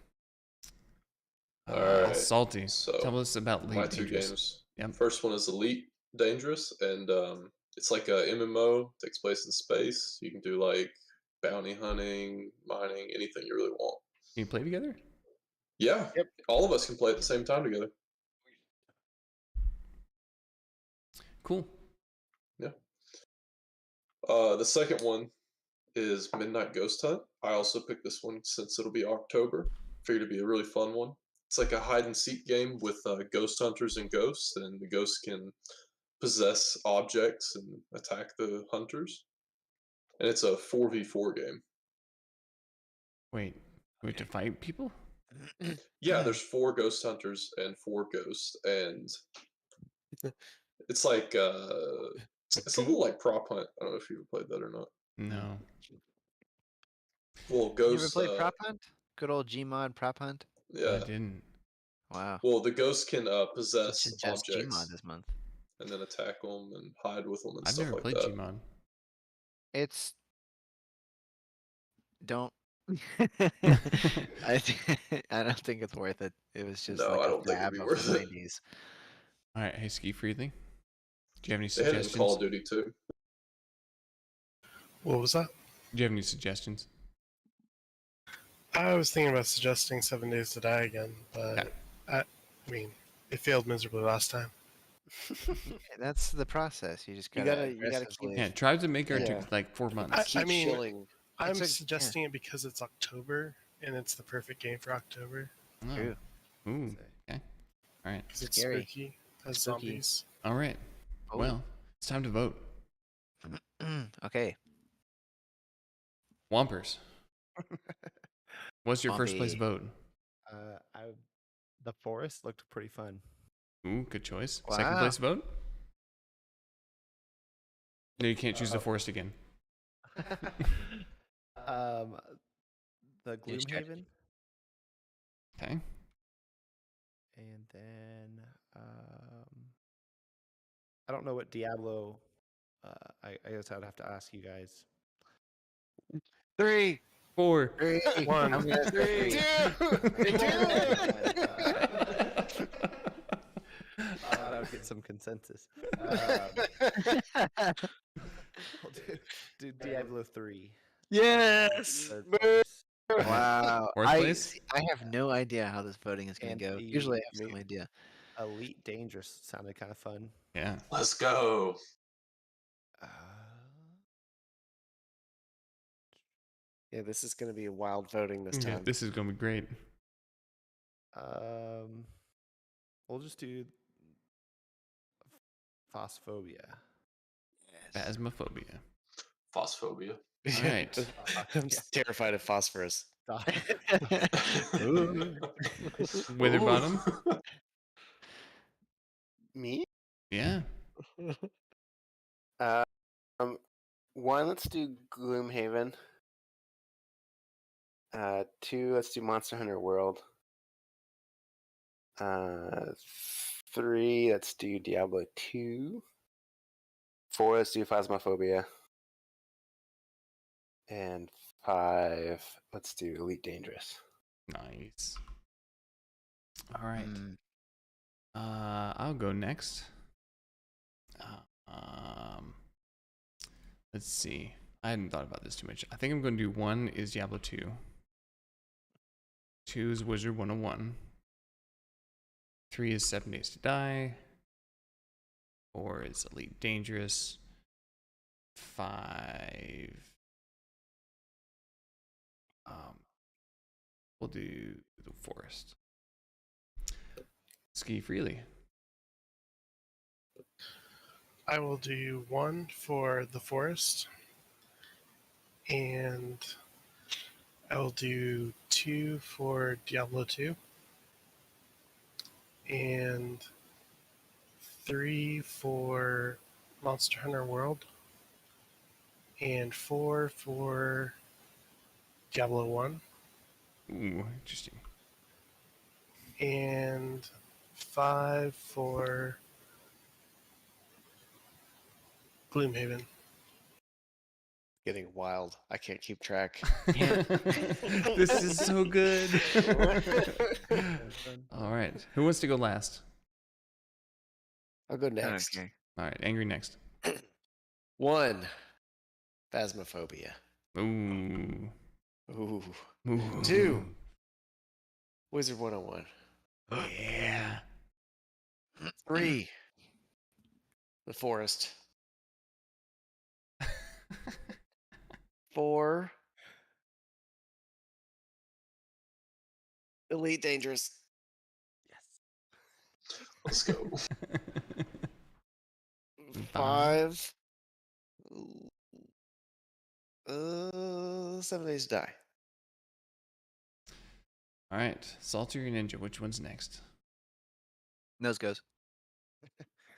All right. Salty. So, Tell us about my Elite two Dangerous. games. Yep. First one is Elite Dangerous, and it's like a MMO. Takes place in space. You can do like bounty hunting, mining, anything you really want. Can you play together? Yeah. Yep. All of us can play at the same time together. Cool. Yeah. The second one is Midnight Ghost Hunt. I also picked this one since it'll be October. Figured it'd be a really fun one. It's like a hide and seek game with ghost hunters and ghosts, and the ghosts can possess objects and attack the hunters. And it's a 4v4 game. Wait, we have to fight people? Yeah, there's 4 ghost hunters and 4 ghosts, and it's like it's a little like Prop Hunt. I don't know if you ever played that or not. No. Well, You ever ghosts. played Prop Hunt? Good old Gmod Prop Hunt. Yeah. I didn't. Wow. Well, the ghosts can You possess should just Gmod objects this month. and then attack them and hide with them and I've stuff never like played that. Gmod. It's don't. I don't think it's worth it. It was just No, like I a don't think it'd fab be of worth the it. 90s. All right, hey, Ski Freely. Do you have any They had it in suggestions? Call of Duty too. What was that? Do you have any suggestions? I was thinking about suggesting 7 Days to Die again, but I mean, it failed miserably last time. That's the process. You just You gotta, gotta keep- Yeah, try to make our Yeah. took like 4 months. Keep I mean, shilling. I'm It's a- suggesting it because it's October and it's the perfect game for October Oh. True. Ooh. Okay. All right. because it's Scary. spooky as Spooky. zombies. All right. Oh. Well, it's time to vote. Okay. Wampers. What's your first place Wompy. vote? The forest looked pretty fun. Ooh, good choice. Second Wow. place vote? No, you can't choose the forest again. The Good strategy. Gloomhaven, Okay. and then I don't know what Diablo. I guess I'd have to ask you guys. 3, 4. 3, One. I'm gonna say 2. I would get some consensus. I'll do Diablo 3. Yes. Third place. Wow. Fourth place? I have no idea how this voting is gonna And go. the Usually I have some ma- idea. Elite Dangerous sounded kind of fun. Yeah. Let's go. Yeah, this is going to be a wild voting this Yeah, time. this is going to be great. We'll just do Phosphobia. Phasmophobia. Phosphobia. All right. I'm terrified of phosphorus. Wither bottom. Me? Yeah. One, let's do Gloomhaven. 2, let's do Monster Hunter World. 3, let's do Diablo 2. 4, let's do Phasmophobia. And 5, let's do Elite Dangerous. Nice. All right. I'll go next. Let's see. I hadn't thought about this too much. I think I'm going to do 1 is Diablo 2. 2 is Wizard 101. 3 is 7 Days to Die. 4 is Elite Dangerous. 5. We'll do the Forest. Ski freely. I will do 1 for the forest, and I will do 2 for Diablo 2, and 3 for Monster Hunter World, and 4 for Diablo 1, Ooh, interesting. and 5 for Gloomhaven. Getting wild. I can't keep track. This is so good. All right. Who wants to go last? I'll go next. Okay. All right. Angry next. 1, Phasmophobia. Ooh. Ooh. Ooh. 2, Wizard 101. Yeah. 3, the forest. 4, Elite Dangerous. Let's go. 5, 7 Days to Die. All right. Salty or Ninja, which one's next? Nose goes.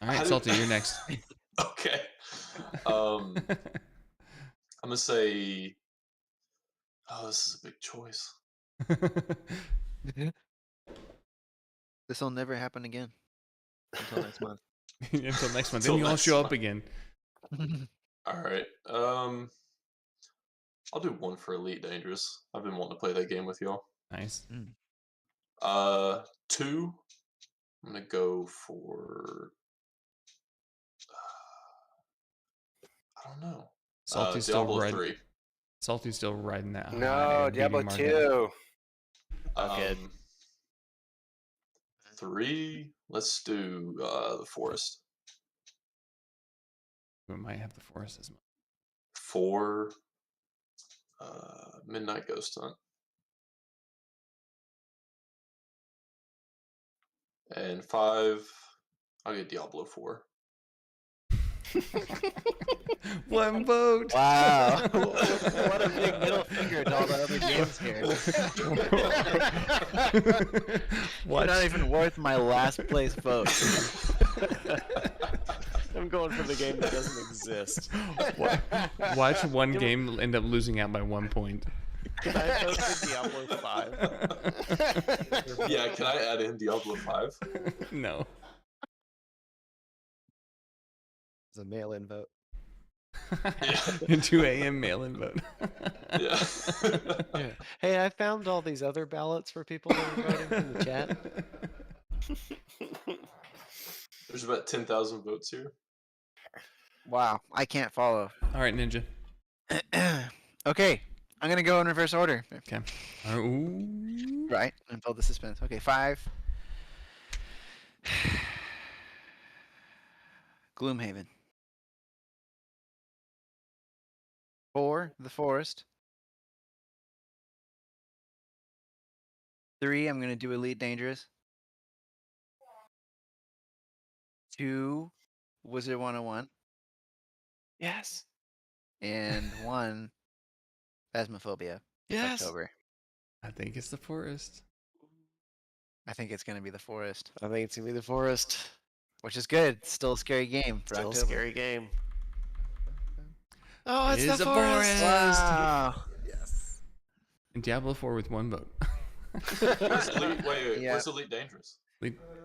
All right, How did- Salty, you're next. Okay. I'm gonna say. Oh, this is a big choice. This will never happen again until next month. Until next month. Until Then you all next show up month. again. All right. I'll do 1 for Elite Dangerous. I've been wanting to play that game with y'all. Nice. 2. I'm gonna go for. I don't know. Salty's still Diablo riding. 3. Salty's still riding that high. No, of Diablo beating Margaret. 2. Okay. 3. Let's do the Forest. We might have the forest as well. 4. Midnight Ghost Hunt. And 5. I'll get Diablo 4. 1 vote. Wow. What a big middle finger to all the other games here. You're not even worth my last place vote. I'm going for the game that doesn't exist. Watch one game end up losing out by 1 point. Can I vote for Diablo 5? Yeah, can I add in Diablo 5? No. It's a mail-in vote. 2 a.m. mail-in vote. Yeah. Yeah. Hey, I found all these other ballots for people that are voting from the chat. There's about 10,000 votes here. Wow, I can't follow. All right, Ninja. Okay, I'm gonna go in reverse order. Okay. Ooh. Right, and build the suspense. Okay, 5. Gloomhaven. 4, the forest. 3, I'm gonna do Elite Dangerous. 2, Wizard 101. Yes. And 1, Phasmophobia. Yes. October. I think it's the forest. I think it's gonna be the forest, I think it's gonna be the forest. which is good. Still a scary game for Still a October. scary game. Oh, it's It is the a forest. forest. Wow. Yes. And Diablo 4 with 1 vote. Where's Elite? Wait, Yeah. where's Elite Dangerous?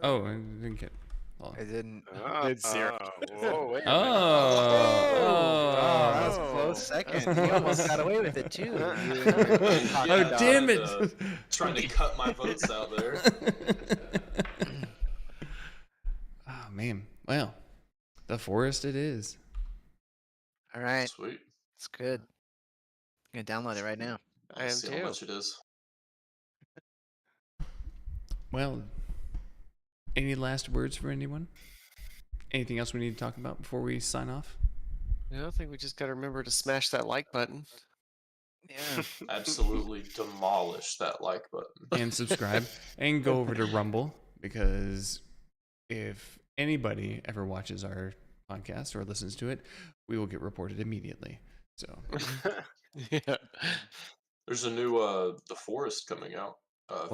Oh, I didn't get. Well. I didn't. It's zero. Whoa, wait a minute. Oh, that was a Oh. close second. You almost got away with it too. You Oh, damn it! Trying to cut my votes out there. Oh man. Well, the forest it is. All right, Sweet. it's good. I'm gonna download it right now. I am See how too. much it is. Well, any last words for anyone? Anything else we need to talk about before we sign off? I think we just gotta remember to smash that like button. Yeah. Absolutely demolish that like button. And subscribe and go over to Rumble, because if anybody ever watches our podcast or listens to it, we will get reported immediately. So Yeah. There's a new The Forest coming out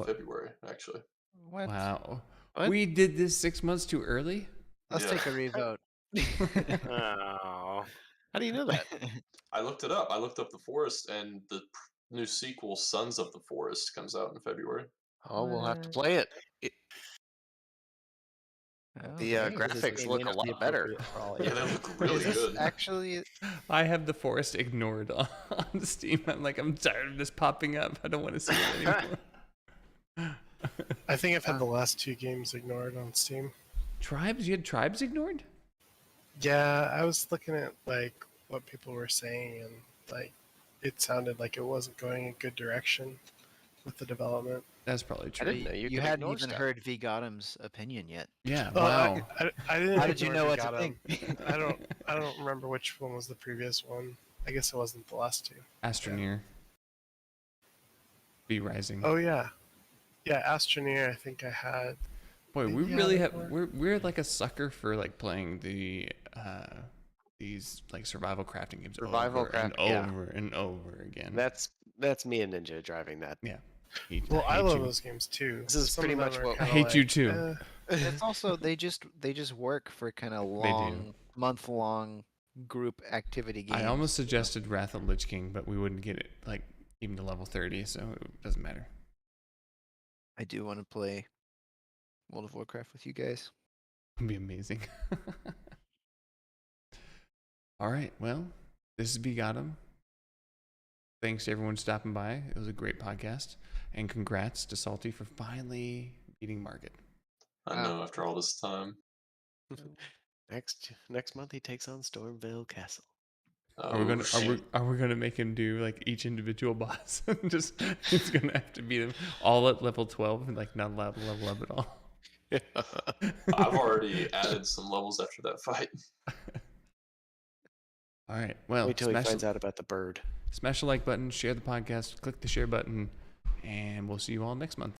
February actually. What? wow. What? We did this 6 months too early. Let's Yeah. take a revote. Oh. How do you know that? I looked it up. I looked up The Forest, and the new sequel, Sons of the Forest, comes out in February. Oh, we'll have to play it. The Okay. graphics It look may a not be lot better. appropriate for all Yeah, ages. they look really Is this good. actually? I have the forest ignored on Steam. I'm like, I'm tired of this popping up. I don't want to see it anymore. I think I've had the last 2 games ignored on Steam. Tribes? You had tribes ignored? Yeah, I was looking at like what people were saying, and like it sounded like it wasn't going in a good direction with the development. That's probably true. didn't know you You could hadn't ignore even stuff. heard VGotM's opinion yet. Yeah. Oh, Wow. I didn't. How did you ignore know what to VGotM. think? I don't remember which one was the previous one. I guess it wasn't the last 2. Astroneer. V Rising. Oh yeah, Astroneer. I think I had. Boy, we yeah, really that have. worked. We're like a sucker for like playing the these like survival crafting games Survival over and craft- yeah. over and over again. That's me and Ninja driving that. Well, I love you. those games too. This is Some pretty of them much are what- I kinda hate you like, too. It's also they just work for kind of long, month-long group activity games. I almost suggested Wrath of Lich King, but we wouldn't get it like even to level 30, so it doesn't matter. I do want to play World of Warcraft with you guys. It'd be amazing. All right, well, this is VGotM. Thanks to everyone stopping by. It was a great podcast, and congrats to Salty for finally beating Market. I know after all this time. Next month he takes on Stormvale Castle. Are we Oh, gonna shit. are we gonna make him do like each individual boss? Just he's gonna have to beat them all at level 12 and like not allowed to level up at all. I've already added some levels after that fight. All right. Well, Wait till he finds out about the bird. smash the like button, share the podcast, click the share button, and we'll see you all next month.